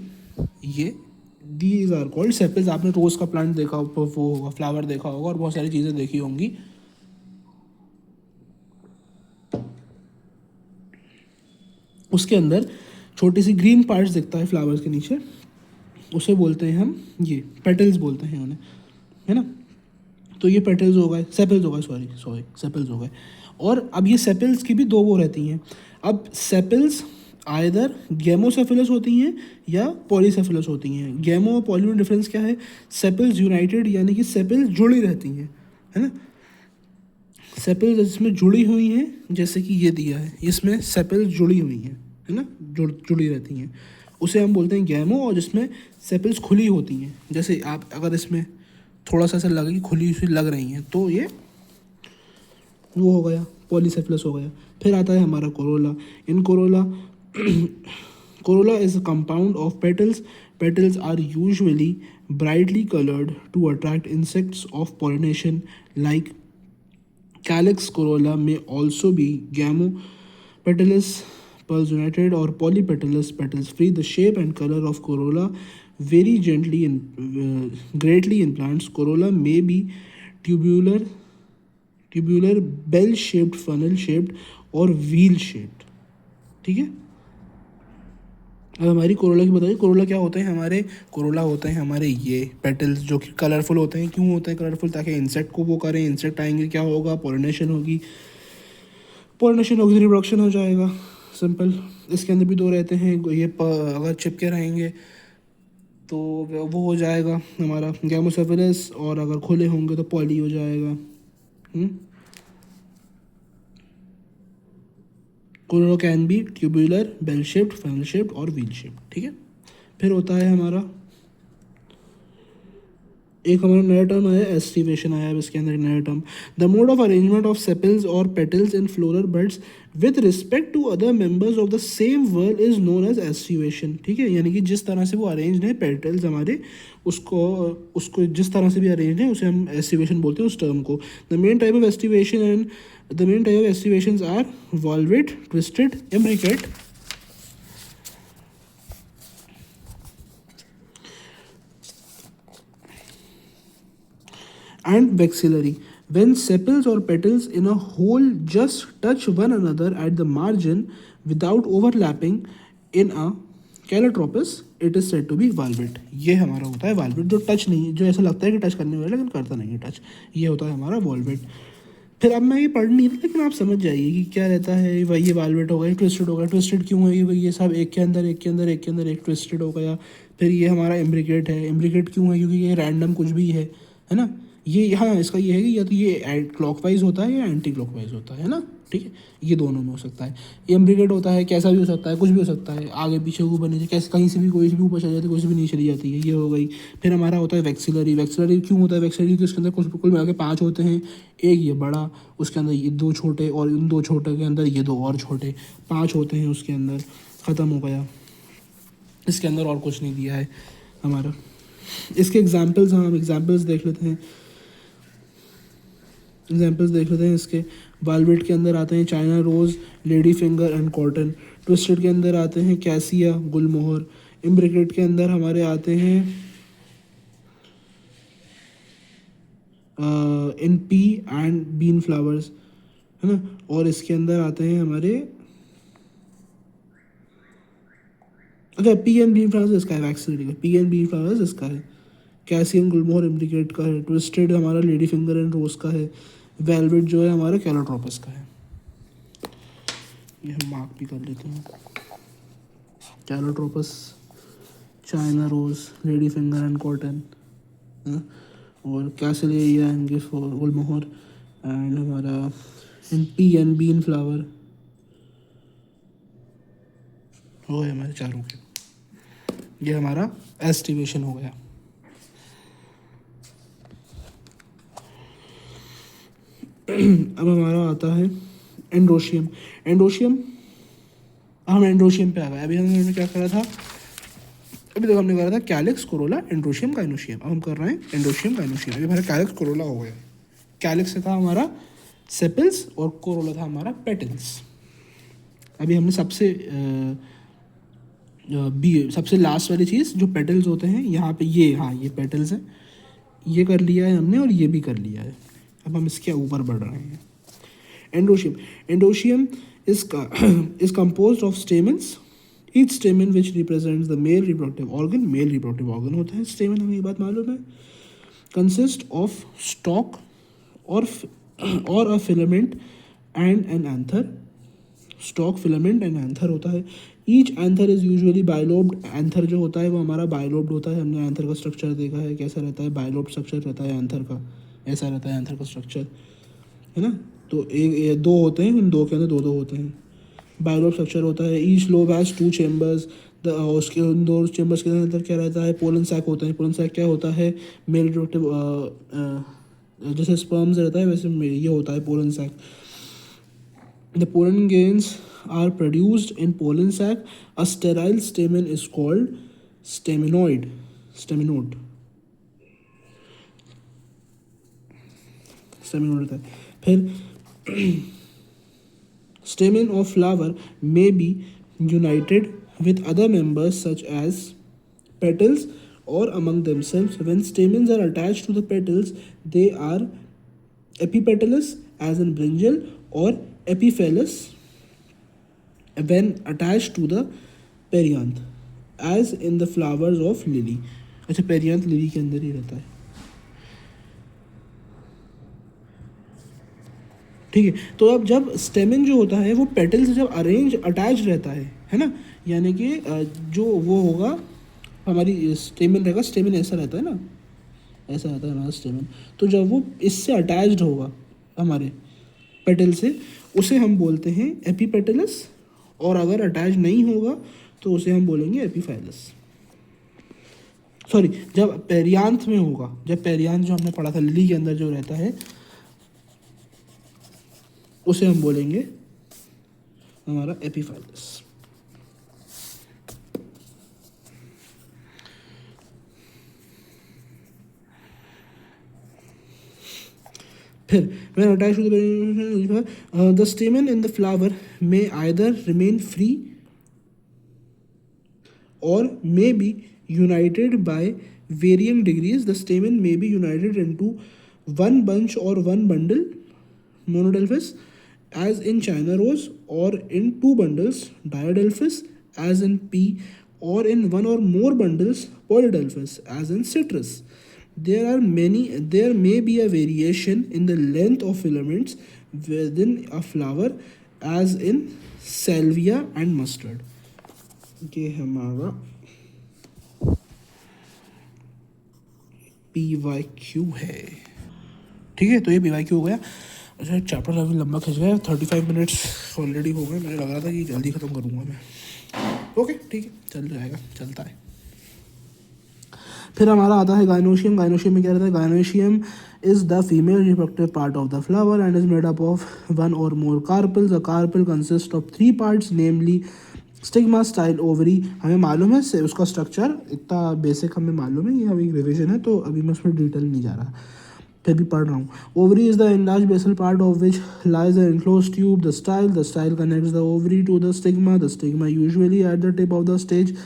ये these are called sepals। आपने रोज का प्लांट देखा, वो होगा फ्लावर देखा होगा, और बहुत सारी चीज़ें देखी होंगी। उसके अंदर छोटी सी ग्रीन पार्ट्स दिखता है फ्लावर्स के नीचे, उसे बोलते हैं हम, ये पेटल्स बोलते हैं उन्हें, है ना। तो ये पेटल्स हो गए, सेपल्स हो गए, सॉरी सेपल्स हो गए। और अब ये सेपल्स की भी दो वो रहती हैं। अब सेपल्स आइदर गेमोसेफेलस होती हैं या पॉलीसेफेलस होती हैं। गेमो और पॉली में डिफरेंस क्या है, सेपल्स यूनाइटेड यानी कि सेपल्स जुड़ी रहती हैं, है ना। सेपल्स इसमें जुड़ी हुई हैं, जैसे कि ये दिया है, इसमें सेपल्स जुड़ी हुई हैं, है ना, जुड़ी रहती हैं, उसे हम बोलते हैं गैमो। और जिसमें सेपल्स खुली होती हैं, जैसे आप अगर इसमें थोड़ा सा ऐसा लगे कि खुली सी लग रही हैं, तो ये वो हो गया, पॉलीसेफेलस हो गया। फिर आता है हमारा corolla. In corolla corolla is a compound of petals. Petals are usually brightly coloured to attract insects of pollination like calyx. Corolla may also be gamopetalous, pearls united, or polypetalous, petals free. The shape and color of corolla vary greatly in plants. Corolla may be tubular, bell-shaped, funnel-shaped, or wheel-shaped. ठीक है। अब हमारी Corolla की बताइए, Corolla क्या होते हैं हमारे, कोरोला होते हैं हमारे ये पेटल्स जो कि कलरफुल होते हैं। क्यों होते हैं कलरफुल, ताकि इंसेक्ट को वो करें, इंसेक्ट आएंगे क्या होगा, पॉलिनेशन होगी, रिप्रोडक्शन हो जाएगा, सिंपल। इसके अंदर भी दो रहते हैं, ये अगर चिपके रहेंगे तो वो हो जाएगा हमारा गैमोसेफेलस, और अगर खुले होंगे तो पॉली हो जाएगा। Corolla can be tubular, bell shaped, funnel shaped और व्हील शेप्ड। ठीक है। फिर होता है हमारा एक हमारा नया टर्म आया एस्टिवेशन आया है इसके अंदर एक नया term. The mode of arrangement of sepals और petals in floral buds with respect to other members of the same whorl is known as aestivation. ठीक है, यानी कि जिस तरह से वो अरेंज्ड है पेटल्स हमारे, उसको उसको जिस तरह से भी अरेंज्ड है उसे हम एस्टिवेशन बोलते हैं उस टर्म को। The main type of aestivation and the main type of aestivations are valvate, twisted, imbricate and vexillary. When sepals or petals in a whole just touch one another at the margin without overlapping in a calotropis, it is said to be valvate. ये हमारा होता है valvate, जो touch नहीं, जो ऐसा लगता है कि टच करने वाला लेकिन करता नहीं है टच, ये होता है हमारा valvate। फिर अब मैं ये पढ़ नहीं था लेकिन आप समझ जाइए कि क्या रहता है। वही ये valvate हो गया, ट्विस्टेड हो गया, ट्विस्टेड क्यों है ये सब एक के अंदर एक के अंदर एक के अंदर एक ट्विस्टेड हो गया। फिर ये हमारा इम्ब्रिकेट है, इम्ब्रिकेट क्यों है, क्योंकि ये रैंडम कुछ भी है ना। ये हाँ इसका ये है कि या तो ये क्लॉकवाइज होता है या एंटी क्लॉकवाइज होता है ना। ठीक है, ये दोनों में हो सकता है। इम्ब्रिकेट होता है, कैसा भी हो सकता है, कुछ भी हो सकता है, आगे पीछे ऊपर नीचे, कैसे कहीं से भी कोई से भी ऊपर चली जाती है, कोई से भी नीचे चली जाती है, ये हो गई। फिर हमारा होता है वैक्सिलरी। वैक्सिलरी क्यों होता है वैक्सिलरी, तो इसके अंदर कुल मिला के 5 होते हैं, एक ये बड़ा, उसके अंदर ये 2 छोटे, और उन 2 छोटे के अंदर ये 2 और छोटे, 5 होते हैं उसके अंदर। ख़त्म हो गया, इसके अंदर और कुछ नहीं दिया है हमारा। इसके एग्जाम्पल्स हम एग्जाम्पल्स देख लेते हैं, इसके। वालवेट के अंदर आते हैं China rose, lady finger and cotton. Twisted के अंदर आते हैं कैसिया, गुलमोहर। इम्ब्रिकेट के अंदर हमारे आते हैं in P and been flowers, है ना। और इसके अंदर आते हैं हमारे, अच्छा पी एंड बीन फ्लावर्स इसका है, वैक्सिलरी का पी एंड बीन फ्लावर्स इसका है। कैसियन गुलमोहर इम्ब्रिकेट का है। ट्विस्टेड हमारा लेडी फिंगर एंड रोज का है। वेलवेट जो है हमारा कैलोट्रोपस का है। ये हम मार्क भी कर लेते हैं। Calotropis, china rose, lady finger and cotton, और कैसिलिया एंड गुलमोहर, एंड हमारा पी एंड बीन फ्लावर हो गए हमारे चारों के। ये हमारा एस्टिवेशन हो गया। अब हमारा आता है एंड्रोशियम। हम एंड्रोशियम पे आ गए। अभी हमने क्या करा था, अभी देखो हमने करा था कैलिक्स, कोरोला, एंड्रोशियम, गाइनोशियम। अब हम कर रहे हैं एंड्रोशियम, गाइनोशियम। अभी हमारा कैलिक्स कोरोला हो गया। कैलिक्स से था हमारा सेपल्स और कोरोला था हमारा पेटल्स। अभी हमने सबसे लास्ट वाली चीज़ जो पेटल्स होते हैं यहाँ पे, ये हाँ ये पेटल्स है, ये कर लिया है हमने और ये भी कर लिया है। अब हम इसके ऊपर बढ़ रहे हैं। Androecium is composed of stamens, each stamen which represents the male reproductive organ होता है stamen, हमें ये बात मालूम है। consist of stalk or a filament and an anther, stock, filament and anther होता है। Each anther is usually bilobed. Anther जो होता है वो हमारा बायलोब्ड होता है। हमने एंथर का स्ट्रक्चर देखा है कैसा रहता है, बायलोब्ड स्ट्रक्चर रहता है एंथर का, ऐसा रहता है एंथर का स्ट्रक्चर, है ना। तो एक 2 होते हैं, उन 2 के अंदर 2 होते हैं। बायलोब्ड स्ट्रक्चर होता है। Each lobe has 2 chambers. उसके उन 2 चेम्बर्स के अंदर क्या रहता है, पोलन सैक होता है। पोलन सैक क्या होता है, मेल रिप्रोडक्टिव, जैसे स्पर्म्स रहता है वैसे ये होता है pollen sac. The pollen grains are produced in pollen sac. A sterile stamen is called staminode. Staminode होता है। फिर stamen of flower may be united with other members such as petals or among themselves. When stamens are attached to the petals, they are epipetalous as in brinjal, or epiphyllous when attached to the perianth as in the flowers of lily. अच्छा perianth lily के अंदर ही रहता है, ठीक है। तो अब जब स्टेमिन जो होता है वो पेटल से जब अटैच रहता है ना, यानी कि जो वो होगा हमारी स्टेमिन रहेगा, स्टेमिन ऐसा रहता है ना, ऐसा रहता है हमारा स्टेमिन। तो जब वो इससे अटैच्ड होगा हमारे पेटल से, उसे हम बोलते हैं एपीपेटलस, और अगर अटैच नहीं होगा तो उसे हम बोलेंगे एपीफाइलस। सॉरी, जब पेरियांथ में होगा, जब पेरियांथ जो हमने पढ़ा था लिली के अंदर जो रहता है, उसे हम बोलेंगे हमारा एपिफाइलस। फिर when attached to the stamen in the flower may either remain free or may be united by varying degrees. The stamen may be united into one bunch or one bundle monodelphous as in China rose, or in two bundles diadelphous as in pea, or in one or more bundles polydelphous as in citrus. There may be a variation in the length of filaments within a flower as in salvia and mustard. ये हमारा PYQ है, ठीक है। तो ये PYQ हो गया। अच्छा, चैप्टर काफ़ी लंबा खिंच गया, 35 मिनट्स ऑलरेडी हो गए। मुझे लग रहा था कि जल्दी ख़त्म करूँगा मैं। ओके ठीक है, चल जाएगा, चलता है। फिर हमारा आता है गाइनोशियम। गाइनोशियम में क्या रहता है? Gynoecium is the female reproductive part of the flower and is made up of one or more carpels. The carpel consist of 3 parts namely stigma, style, ovary. हमें मालूम है से उसका स्ट्रक्चर, इतना बेसिक हमें मालूम है, ये अभी रिविजन है तो अभी मैं उसमें डिटेल नहीं जा रहा, फिर भी पढ़ रहा हूँ। Ovary is the enlarge basal part of which lies the enclose tube. The style connects the ovary to the stigma. The stigma usually at the tip of the stage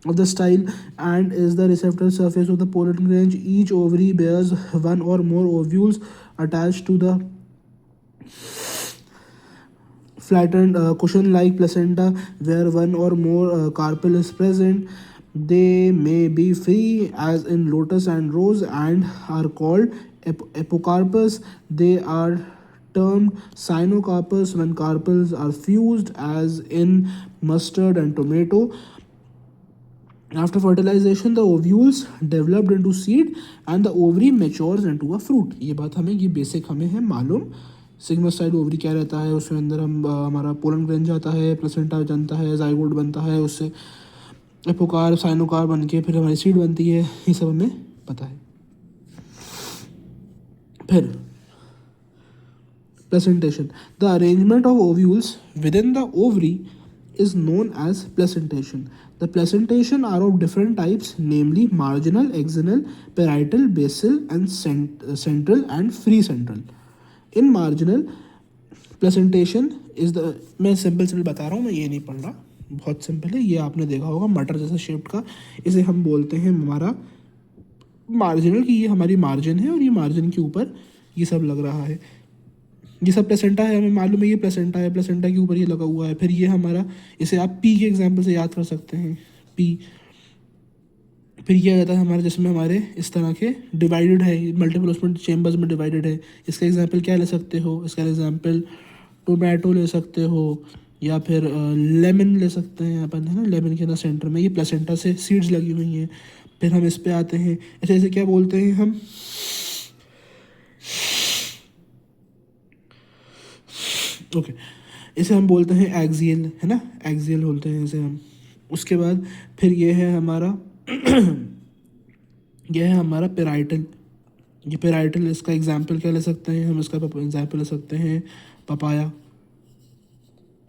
of the style and is the receptor surface of the pollen grange. Each ovary bears one or more ovules attached to the flattened cushion-like placenta where one or more carpel is present. They may be free as in lotus and rose and are called epocarpus. They are termed cyanocarpus when carpels are fused as in mustard and tomato. After fertilization, the ovules developed into seed and the ovary matures into a fruit. ये बात हमें, ये basic हमें है मालूम। Sigma style ovary क्या रहता है, उसके अंदर हम हमारा पोलन ग्रेंज आता है, प्लेसेंटा जनता है, जाइगोट बनता है, उससे एपोकार साइनोकार बन के फिर हमारी सीड बनती है, ये सब हमें पता है। फिर placentation, the arrangement of ovules with in the ovary is known as placentation. The placentation are of different types, namely marginal, axonal, parietal, basal, and central and free central. In marginal, placentation is the, मैं simple बता रहा हूँ, मैं ये नहीं पढ़ रहा, बहुत सिंपल है। ये आपने देखा होगा मटर जैसा शेप्ड का, इसे हम बोलते हैं हमारा मार्जिनल, कि ये हमारी मार्जिन है और ये मार्जिन के ऊपर ये सब लग रहा है। ये सब प्लेसेंटा है, हमें मालूम है ये प्लेसेंटा है, प्लेसेंटा के ऊपर ये लगा हुआ है। फिर ये हमारा, इसे आप पी के एग्जांपल से याद कर सकते हैं, पी। फिर ये आ जाता है हमारे, जिसमें हमारे इस तरह के डिवाइडेड है, मल्टीपल उसमें चेम्बर्स में डिवाइडेड है। इसका एग्जांपल क्या ले सकते हो? इसका एग्जांपल टोमेटो ले सकते हो या फिर लेमन ले सकते हैं अपन, है ना। लेमन के अंदर सेंटर में ये प्लेसेंटा से सीड्स लगी हुई हैं। फिर हम इस पर आते हैं, ऐसे ऐसे क्या बोलते हैं हम, ओके इसे हम बोलते हैं एक्सियल, है ना, एक्सियल बोलते हैं इसे हम। उसके बाद फिर ये है हमारा यह है हमारा पेराइटल। ये पेराइटल, इसका एग्जांपल क्या ले सकते हैं हम? इसका एग्जांपल ले सकते हैं पपाया,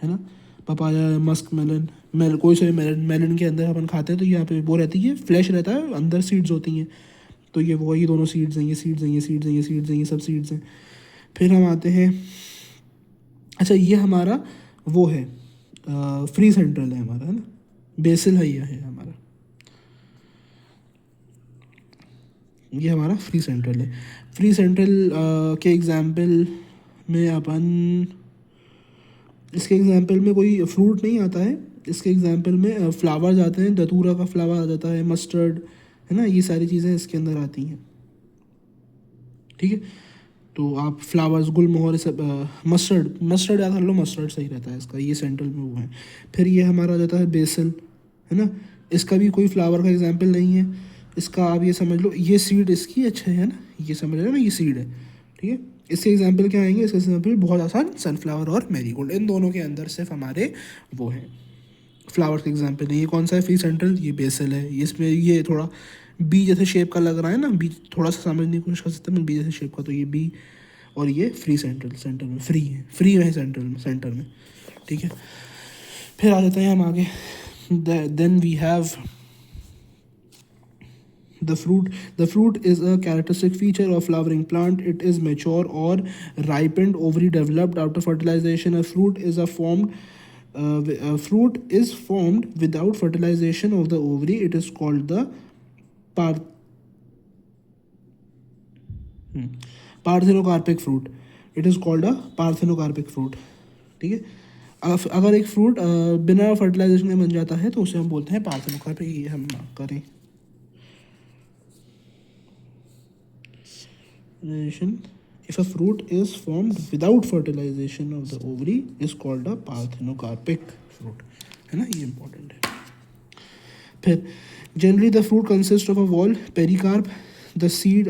है ना, पपाया, मस्क मेलन, कोई सा मेलन के अंदर अपन खाते हैं तो यहाँ पे वो रहती है, फ्लैश रहता है, अंदर सीड्स होती हैं। तो ये वही दोनों सीड्स हैं, ये सीड्स हैं, ये सीड्स हैं, ये सीड्स हैं, ये सब सीड्स हैं। फिर हम आते हैं, अच्छा ये हमारा वो है फ्री सेंट्रल है हमारा, है ना, बेसिल है, ये है हमारा, ये हमारा फ्री सेंट्रल है। फ्री सेंट्रल के एग्जांपल में अपन, इसके एग्जांपल में कोई फ्रूट नहीं आता है, इसके एग्जांपल में फ्लावर्स आते हैं, दतूरा का फ्लावर आ जाता है, मस्टर्ड, है ना, ये सारी चीज़ें इसके अंदर आती हैं, ठीक है। तो आप फ्लावर्स, गुलमोहर, सब मस्टर्ड याद कर लो, मस्टर्ड सही रहता है इसका, ये सेंट्रल में वो है। फिर ये हमारा आ जाता है बेसल, है ना, इसका भी कोई फ्लावर का एग्जांपल नहीं है, इसका आप ये समझ लो, ये सीड इसकी, अच्छा है ना, ये समझ लो ना, ये सीड है, ठीक है। इसके एग्जांपल क्या आएंगे? इसके एग्जांपल बहुत आसान, सनफ्लावर और मैरीगोल्ड, इन दोनों के अंदर सिर्फ हमारे वो हैं फ्लावर के एग्जांपल है। ये कौन सा है? फ्री सेंट्रल, ये बेसल है, इसमें ये थोड़ा बी जैसे शेप का लग रहा है ना, बी थोड़ा सा समझने की कोशिश कर सकते हैं, बी जैसे शेप का, तो ये बी और ये फ्री सेंटर में फ्री है, फ्री है सेंटर में, ठीक है। फिर आ जाते हैं हम आगे, then we have the fruit. The fruit is a characteristic feature of flowering plant. It is mature or ripened ovary developed after fertilization. A fruit is formed without fertilization of the ovary. It is called the par- parthenocarpic fruit. It is called a parthenocarpic fruit. ठीक है। अगर एक fruit बिना fertilisation के बन जाता है तो उसे हम बोलते हैं पार्थेनोकार्पिक। ये हम करें if a fruit is formed without fertilization of the ovary is called a parthenocarpic fruit, है ना, ये important है। फिर generally the fruit consists of a wall, pericarp, the seed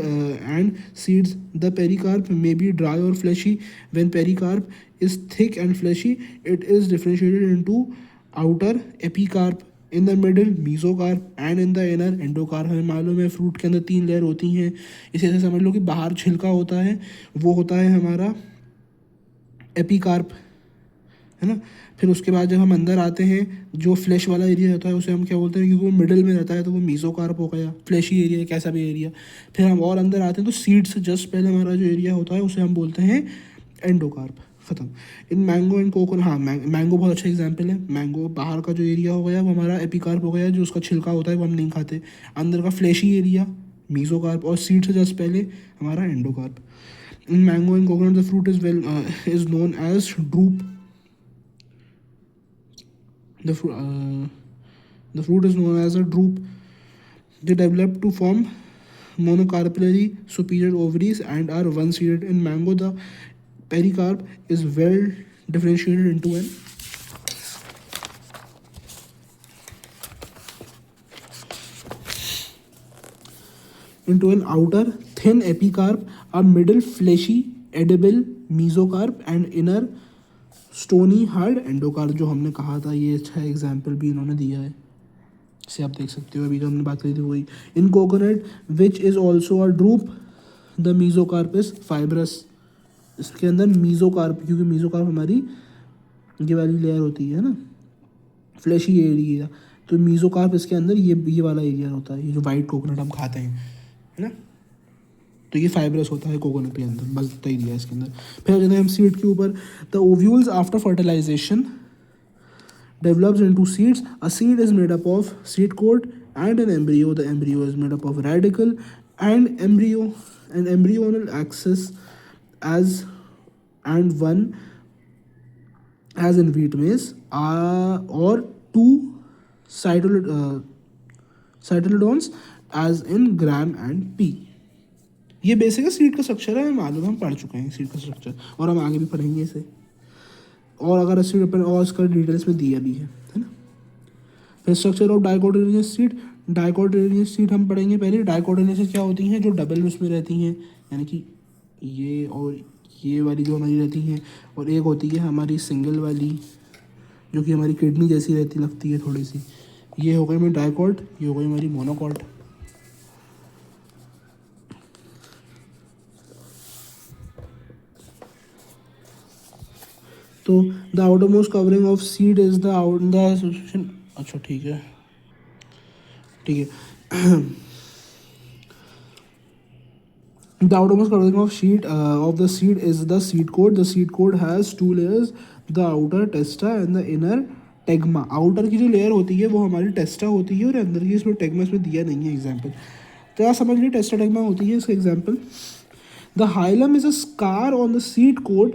and seeds. The pericarp may be dry or fleshy. When pericarp is thick and fleshy, it is differentiated into outer epicarp, in the middle mesocarp and in the inner endocarp. हमें मालूम है fruit के अंदर 3 layer होती हैं, इसे ऐसे समझ लो कि बाहर छिलका होता है, वो होता है हमारा एपिकार्प, है ना। फिर उसके बाद जब हम अंदर आते हैं, जो फ्लैश वाला एरिया होता है उसे हम क्या बोलते हैं, क्योंकि वो मिडल में रहता है तो वो मीजोकार्प हो गया, फ्लैशी एरिया कैसा भी एरिया। फिर हम और अंदर आते हैं तो सीड से जस्ट पहले हमारा जो एरिया होता है उसे हम बोलते हैं एंडोकार्प। ख़त्म। इन मैंगो एंड कोकोनट, हाँ मैंगो बहुत अच्छा एग्जांपल है। मैंगो बाहर का जो एरिया हो गया वो हमारा एपिकार्प हो गया, जो उसका छिलका होता है वो हम नहीं खाते। अंदर का फ्लैशी एरिया मीजोकार्प, और सीड से जस्ट पहले हमारा endocarp. In mango and coconut the fruit is known as drupe. The fruit is known as a drupe. They develop to form monocarpally superior ovaries and are one-seeded. In mango, the pericarp is well differentiated into an outer thin epicarp, a middle fleshy edible mesocarp, and inner stony hard endocarp. जो हमने कहा था, ये अच्छा example भी इन्होंने दिया है, इसे आप देख सकते हो। अभी जो हमने बात करी थी वही। In coconut which is also a drupe the mesocarp is fibrous. इसके अंदर मीजोकार्प, क्योंकि मीजोकार्प हमारी ये वाली लेयर होती है ना, फ्लैशी एरिया, तो मीजोकार्प इसके अंदर ये वाला एरिया होता है, ये जो वाइट कोकोनट हम खाते हैं, है ना, तो ये फाइब्रस होता है कोकोनट के अंदर, बस इतना ही दिया है इसके अंदर। फिर जैसे हम सीड के ऊपर, the ovules after fertilisation develops into seeds. A seed is made up of seed coat and an embryo. The embryo is made up of radicle and embryonal axis as and one as in wheat maize, or two cytolodons as in gram and pea. ये basic है seed का structure है, मालूम हम पढ़ चुके हैं seed का स्ट्रक्चर, और हम आगे भी पढ़ेंगे इसे। और अगर सीड अपन और इसका डिटेल्स में दिया भी है ना। फिर structure of dicotyledonous seed. Dicotyledonous seed हम पढ़ेंगे पहले। डाइकोटिलेडोनस क्या होती हैं, जो डबल उसमें रहती हैं, यानी कि ये और ये वाली जो हमारी रहती हैं, और एक होती है हमारी सिंगल वाली जो कि हमारी किडनी जैसी रहती लगती है थोड़ी सी। ये हो गई हमारी डाइकोट, ये हो गई हमारी मोनोकोट। तो the outermost covering of seed is the अच्छा ठीक है the outermost covering of the seed is the seed coat. The seed coat has 2 layers, the outer testa and the inner tegmen. Outer की जो layer होती है वो हमारी टेस्टा होती है, और अंदर की इसमें टेग्मा इसमें दिया नहीं है एग्जाम्पल, तो आप समझ लीजिए टेस्टा टेग्मा होती है इसका example. The hilum is a scar on the seed coat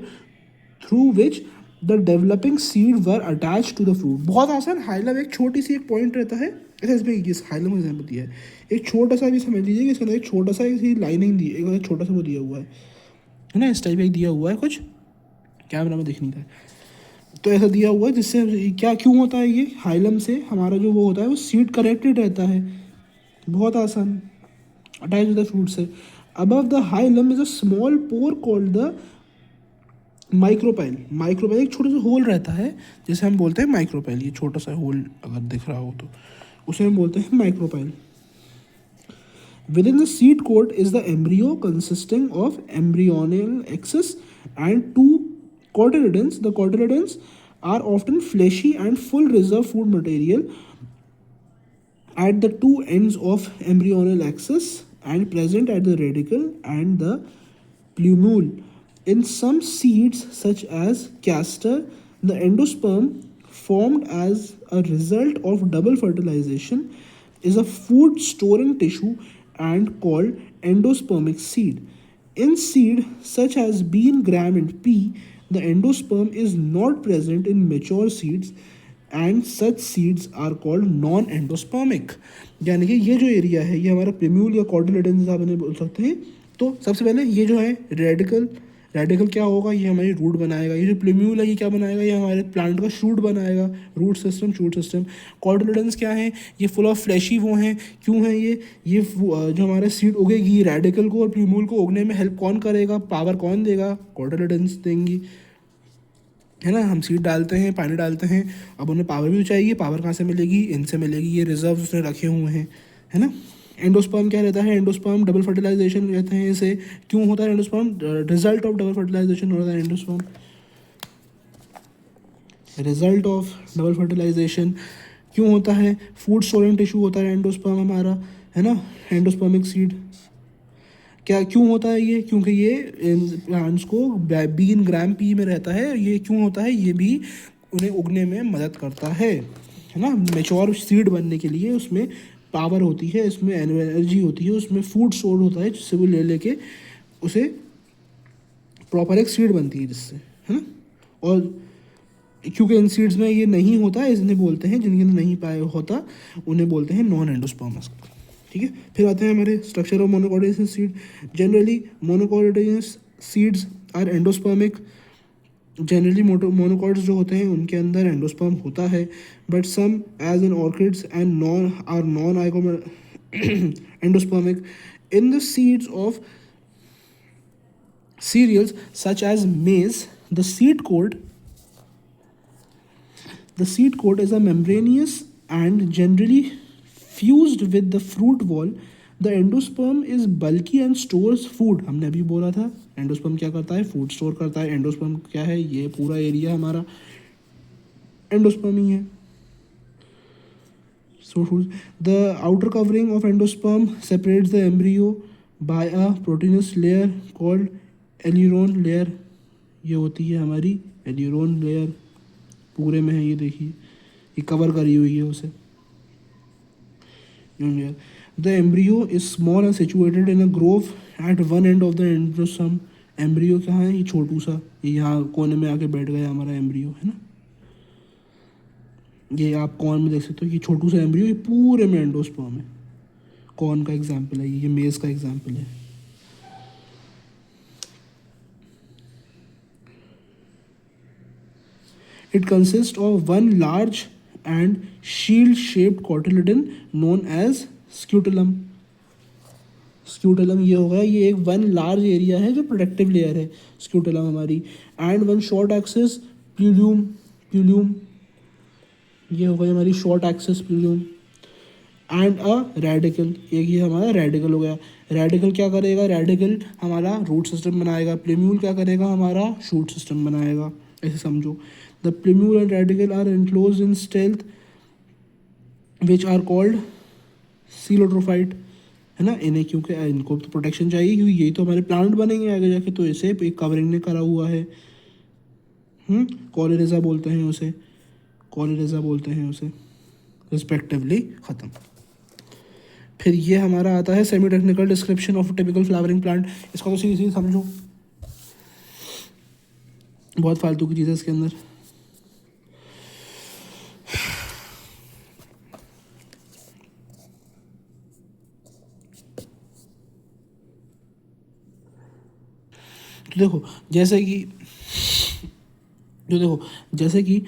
through which the developing seed were attach to the fruit. बहुत आसान। हाइलम एक छोटी सी एक पॉइंट रहता है, ऐसा इसमें इस हाइलम का एग्जाम्पल दिया है। एक छोटा सा भी समझ लीजिए कि इसके अंदर एक छोटा सा इसी लाइनिंग दी, एक छोटा सा वो दिया हुआ है ना, इस टाइप का दिया हुआ है, कुछ कैमरा में दिख नहीं था, तो ऐसा दिया हुआ है, जिससे क्या क्यों होता है, ये हाइलम से हमारा जो वो होता है वो सीड कनेक्टेड रहता है। बहुत आसान, अटैच टू द फ्रूट से। Above the hilum is a small pore called the micropyle. Micropyle एक छोटा सा होल रहता है, जैसे हम बोलते हैं माइक्रोपाइल, ये छोटा सा होल अगर दिख रहा हो तो उसे हम बोलते हैं micropyle. Within the seed coat is the embryo consisting of embryonal axis and two cotyledons. The cotyledons are often fleshy and full reserve food material at the two ends of embryonal axis and present at the radicle and the plumule. In some seeds, such as castor, the endosperm, formed as a result of double fertilization, is a food storing tissue and called endospermic seed. In seed such as bean, gram, and pea, the endosperm is not present in mature seeds and such seeds are called non endospermic. यानी कि ये जो area है ये हमारा प्रिम्यूल या cotyledons आप इन्हें बोल सकते हैं. तो सबसे पहले ये जो है रेडिकल, रेडिकल क्या होगा, ये हमारी रूट बनाएगा. ये जो प्रिम्यूल है ये क्या बनाएगा, ये हमारे प्लांट का शूट बनाएगा. Root system, shoot system. Cotyledons क्या है, ये फुल ऑफ फ्लैशी वो हैं. क्यों है ये जो हमारे सीड उगेगी रेडिकल को और प्रिम्यूल को उगने में हेल्प कौन करेगा, पावर कौन देगा, कॉटिलेडन्स देंगी, है ना. हम सीड डालते हैं, पानी डालते हैं, अब उन्हें पावर भी तो चाहिए. पावर कहाँ से मिलेगी, इनसे मिलेगी. ये रिजर्व उसने रखे हुए हैं, है ना. एंडोस्पर्म क्या रहता है, एंडोस्पर्म डबल फर्टिलाइजेशन कहते हैं इसे. क्यों होता है endosperm, result of double fertilisation होता है endosperm, result of double fertilisation. क्यों होता है, फूड स्टोरिंग टिश्यू होता है एंडोस्पर्म हमारा, है ना. एंडोस्पर्मिक सीड क्या क्यों होता है ये, क्योंकि ये प्लांट्स को बीन, ग्राम, पी में रहता है. ये क्यों होता है, ये भी उन्हें उगने में मदद करता है ना. मेच्योर सीड बनने के लिए उसमें पावर होती है, इसमें एनर्जी होती है, उसमें फूड स्टोर होता है जिससे वो ले लेके उसे प्रॉपर एक सीड बनती है जिससे, है ना. और क्योंकि इन सीड्स में ये नहीं होता इन्हें बोलते हैं, जिनके नहीं पाए होता उन्हें बोलते हैं नॉन एंडोस्पर्मस. ठीक है. फिर आते हैं हमारे structure of monocotyledonous seed. Generally monocotyledonous seeds are endospermic. Generally monocots जो होते हैं उनके अंदर एंडोस्पर्म होता है. But some as in orchids and non endospermic. In the seeds of cereals such as maize, the seed coat is a membranous and generally fused with the fruit wall. The endosperm is bulky and stores food. हमने अभी बोला था endosperm क्या करता है, food store करता है. Endosperm क्या है, ये पूरा एरिया हमारा एंडोस्पर्म ही है. So the outer covering of endosperm separates the embryo by a proteinous layer called aleurone layer. ये होती है हमारी एल्यूरोन लेयर, पूरे में है ये देखिए, ये कवर करी हुई है उसे. The embryo is small and situated in a groove at one end of the endosperm. Embryo कहाँ है, ये छोटू सा, ये यहाँ कोने में आके बैठ गया हमारा एम्ब्रियो, है ना. ये आप कॉर्न में देख सकते हो, ये छोटू सा एम्ब्रियो, ये पूरे में एंडोस्पर्म है. कॉर्न का एग्जाम्पल है ये मेज का एग्जाम्पल है. It consists of one large and shield-shaped cotyledon known as scutellum. Scutellum ये होगा, ये एक वन लार्ज एरिया है जो प्रोटेक्टिव लेयर है scutellum हमारी. And one short axis plumule. ये होगा हमारी short axis plumule. And a radicle, एक ये हमारा रेडिकल हो गया. रेडिकल क्या करेगा, रेडिकल हमारा रूट सिस्टम बनाएगा. प्लूम्यूल क्या करेगा, हमारा शूट सिस्टम बनाएगा. ऐसे समझो. The plumule and radicle are enclosed in stealth, which are called coelentrophyte, है ना. इन्हें क्योंकि इनको तो प्रोटेक्शन चाहिए क्योंकि यही तो हमारे प्लांट बनेंगे आगे जाके, तो इसे एक कवरिंग ने करा हुआ है. कॉलेरेजा बोलते हैं उसे, रिस्पेक्टिवली. ख़त्म. फिर ये हमारा आता है semi technical description of typical flowering plant. इसको तो सीधी समझो, बहुत फालतू की चीज़ है इसके अंदर. तो देखो जैसे कि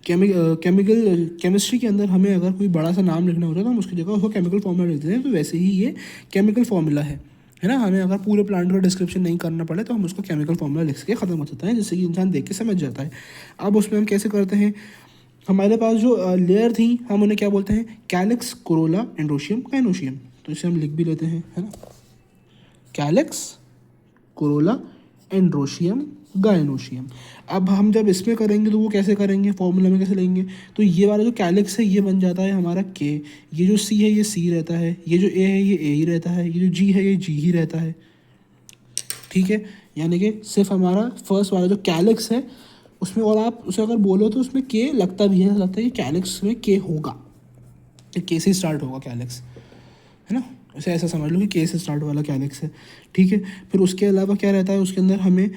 केमिस्ट्री के अंदर हमें अगर कोई बड़ा सा नाम लिखना होता है तो हम उसकी जगह उसको केमिकल फॉर्मूला लिख देते हैं. तो वैसे ही ये केमिकल फॉर्मूला है ना. हमें अगर पूरे प्लांट का डिस्क्रिप्शन नहीं करना पड़े तो हम उसको केमिकल फॉर्मूला लिख के ख़त्म हो जाता है, जिससे कि इंसान देख के समझ जाता है. अब उसमें हम कैसे करते हैं, हमारे पास जो लेयर थी हम उन्हें क्या बोलते हैं, कैलिक्स, कोरोला, एंड्रोशियम, काइनोशियम. तो इसे हम लिख भी लेते हैं, है ना, कैलेक्स, कोरोला, एंड्रोशियम, गायनोशियम। अब हम जब इसमें करेंगे तो वो कैसे करेंगे, फॉर्मूला में कैसे लेंगे, तो ये वाला जो कैलेक्स है ये बन जाता है हमारा के, ये जो सी है ये सी रहता है, ये जो ए है ये ए ही रहता है, ये जो जी है ये जी ही रहता है, ठीक है। यानी कि सिर्फ हमारा फर्स्ट वाला जो कैलेक्स है उसमें, और आप उसे अगर बोलो तो उसमें के लगता भी है, लगता है कि कैलेक्स में के होगा, के से स्टार्ट होगा कैलेक्स, है ना, उसे ऐसा समझ लो कि के से स्टार्ट वाला कैलेक्स है, ठीक है। फिर उसके अलावा क्या रहता है उसके अंदर, हमें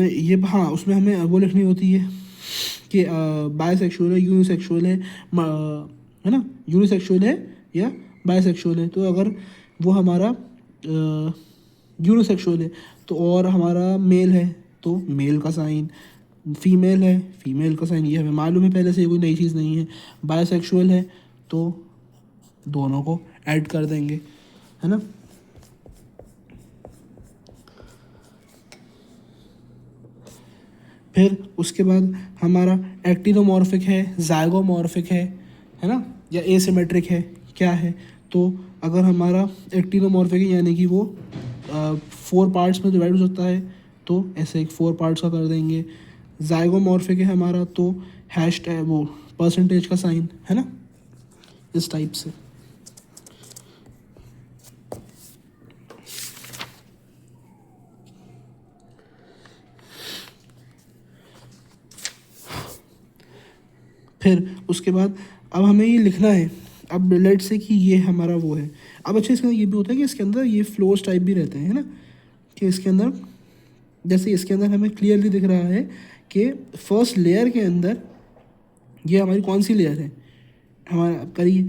ये, हाँ, उसमें हमें वो लिखनी होती है कि बायसेक्सुअल है, यूनिसेक्सुअल है ना, यूनिसेक्सुअल है या बायसेक्सुअल है। तो अगर वो हमारा यूनिसेक्सुअल है तो, और हमारा मेल है तो मेल का साइन, फीमेल है फीमेल का साइन, ये हमें मालूम है पहले से, ये कोई नई चीज़ नहीं है। बायसेक्सुअल है तो दोनों को ऐड कर देंगे, है ना। फिर उसके बाद हमारा एक्टिनोमॉर्फिक है, जाइगोमॉर्फिक है ना, या एसिमेट्रिक है, क्या है, तो अगर हमारा एक्टिनोमॉर्फिक है यानी कि वो 4 पार्ट्स में डिवाइड हो सकता है तो ऐसे एक 4 पार्ट्स का कर देंगे। जाइगोमॉर्फिक है हमारा तो हैश वो परसेंटेज का साइन, है ना, इस टाइप से। फिर उसके बाद अब हमें ये लिखना है, अब लेट से कि ये हमारा वो है। अब अच्छा इसके अंदर ये भी होता है कि इसके अंदर ये फ्लोर्स टाइप भी रहते हैं, है ना, कि इसके अंदर जैसे इसके अंदर हमें क्लियरली दिख रहा है कि फर्स्ट लेयर के अंदर ये हमारी कौन सी लेयर है, हमारा करिए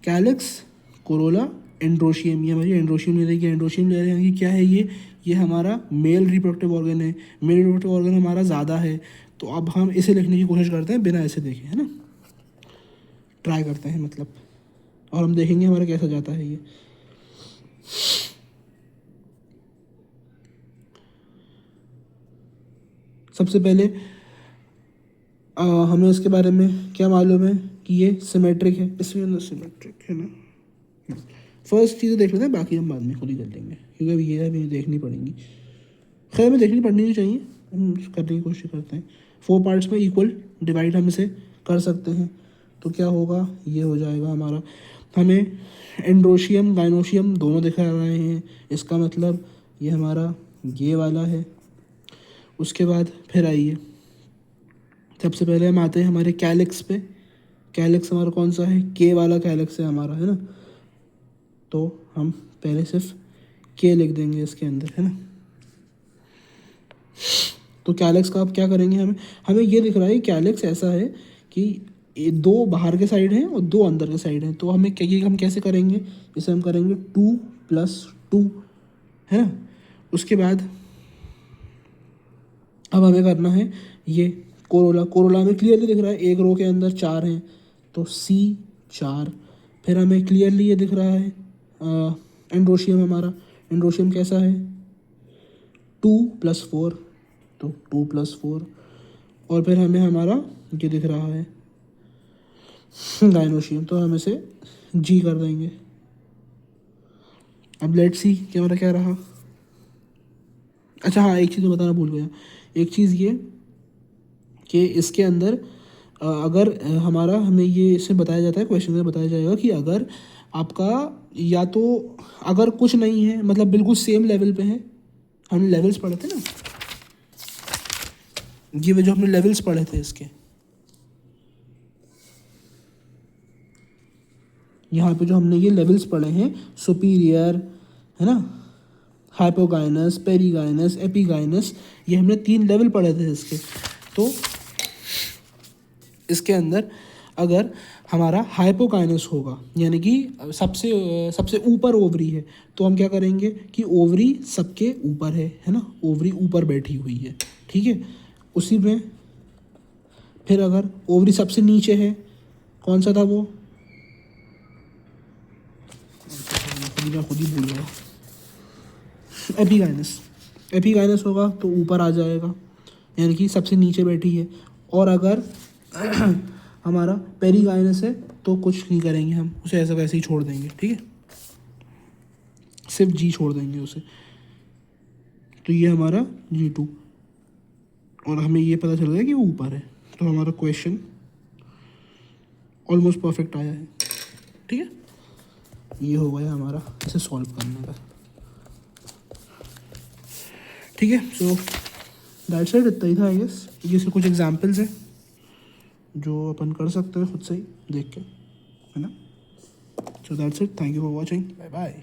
कैलेक्स, कोरोला, एंड्रोशियम, ये हमारी एंड्रोशियम लेयर की एंड्रोशियम लेयर है, यानी कि क्या है ये हमारा मेल रिप्रोडक्टिव ऑर्गन है, मेल रिप्रोडक्टिव ऑर्गन हमारा ज़्यादा है। तो अब हम इसे लिखने की कोशिश करते हैं बिना ऐसे देखे, है ना, ट्राई करते हैं मतलब, और हम देखेंगे हमारा कैसा जाता है ये। सबसे पहले हमें इसके बारे में क्या मालूम है कि ये सिमेट्रिक है, इसके अंदर सिमेट्रिक है ना। फर्स्ट चीज़ें देख लेते हैं, बाकी हम बाद में खुद ही कर लेंगे क्योंकि अभी ये हमें देखनी पड़ेंगी। खैर हमें देखनी पड़नी नहीं चाहिए, हम करने की कोशिश करते हैं। 4 पार्ट्स में इक्वल डिवाइड हम इसे कर सकते हैं, तो क्या होगा, ये हो जाएगा हमारा, हमें एंड्रोशियम गायनोशियम दोनों दिखा रहे हैं, इसका मतलब ये हमारा ये वाला है। उसके बाद फिर आइए, सबसे पहले हम आते हैं हमारे कैलेक्स पे। कैलेक्स हमारा कौन सा है, के वाला कैलेक्स है हमारा, है ना, तो हम पहले सिर्फ के लिख देंगे इसके अंदर, है ना। तो कैलेक्स का आप क्या करेंगे, हमें ये दिख रहा है कैलेक्स ऐसा है कि 2 बाहर के साइड हैं और 2 अंदर के साइड हैं, तो हमें ये हम कैसे करेंगे, इसे हम करेंगे 2+2, है ना। उसके बाद अब हमें करना है ये कोरोला में क्लियरली दिख रहा है एक रो के अंदर 4 हैं तो C4। फिर हमें क्लियरली ये दिख रहा है एंड्रोशियम, हमारा एंड्रोशियम कैसा है 2+4, तो 2+4। और फिर हमें हमारा ये दिख रहा है गायनोशियम, तो हम इसे G कर देंगे। अब लेट्स सी कि हमारा क्या रहा। अच्छा हाँ, एक चीज़ बताना भूल गया, एक चीज़ ये कि इसके अंदर अगर हमारा हमें ये इसे बताया जाता है, क्वेश्चन में बताया जाएगा कि अगर आपका या तो अगर कुछ नहीं है मतलब बिल्कुल सेम लेवल पे है, हमने लेवल्स पढ़े थे ना, ये जो हमने लेवल्स पढ़े थे इसके, यहाँ पे जो हमने ये लेवल्स पढ़े हैं, सुपीरियर, है ना, हाइपोगाइनस, पेरीगाइनस, एपीगाइनस, ये हमने 3 लेवल पढ़े थे इसके। तो इसके अंदर अगर हमारा हाइपोकाइनस होगा यानी कि सबसे ऊपर ओवरी है, तो हम क्या करेंगे कि ओवरी सबके ऊपर है ना, ओवरी ऊपर बैठी हुई है, ठीक है। उसी में फिर अगर ओवरी सबसे नीचे है, कौन सा था वो, खुद ही भूल गया, एपीगाइनस होगा तो ऊपर आ जाएगा यानी कि सबसे नीचे बैठी है। और अगर हमारा पेरीगाइनस है तो कुछ नहीं करेंगे, हम उसे ऐसा वैसे ही छोड़ देंगे, ठीक है। सिर्फ जी छोड़ देंगे उसे। तो ये हमारा G2 और हमें ये पता चल गया कि वो ऊपर है, तो हमारा क्वेश्चन ऑलमोस्ट परफेक्ट आया है। ठीक है, ये हो गया हमारा इसे सॉल्व करने का। ठीक है, सो दैट्स इट, इतना ही था आई गेस। ये से कुछ एग्जांपल्स हैं जो अपन कर सकते हैं खुद से ही देख के, है ना। So that's it, thank you for watching, bye bye.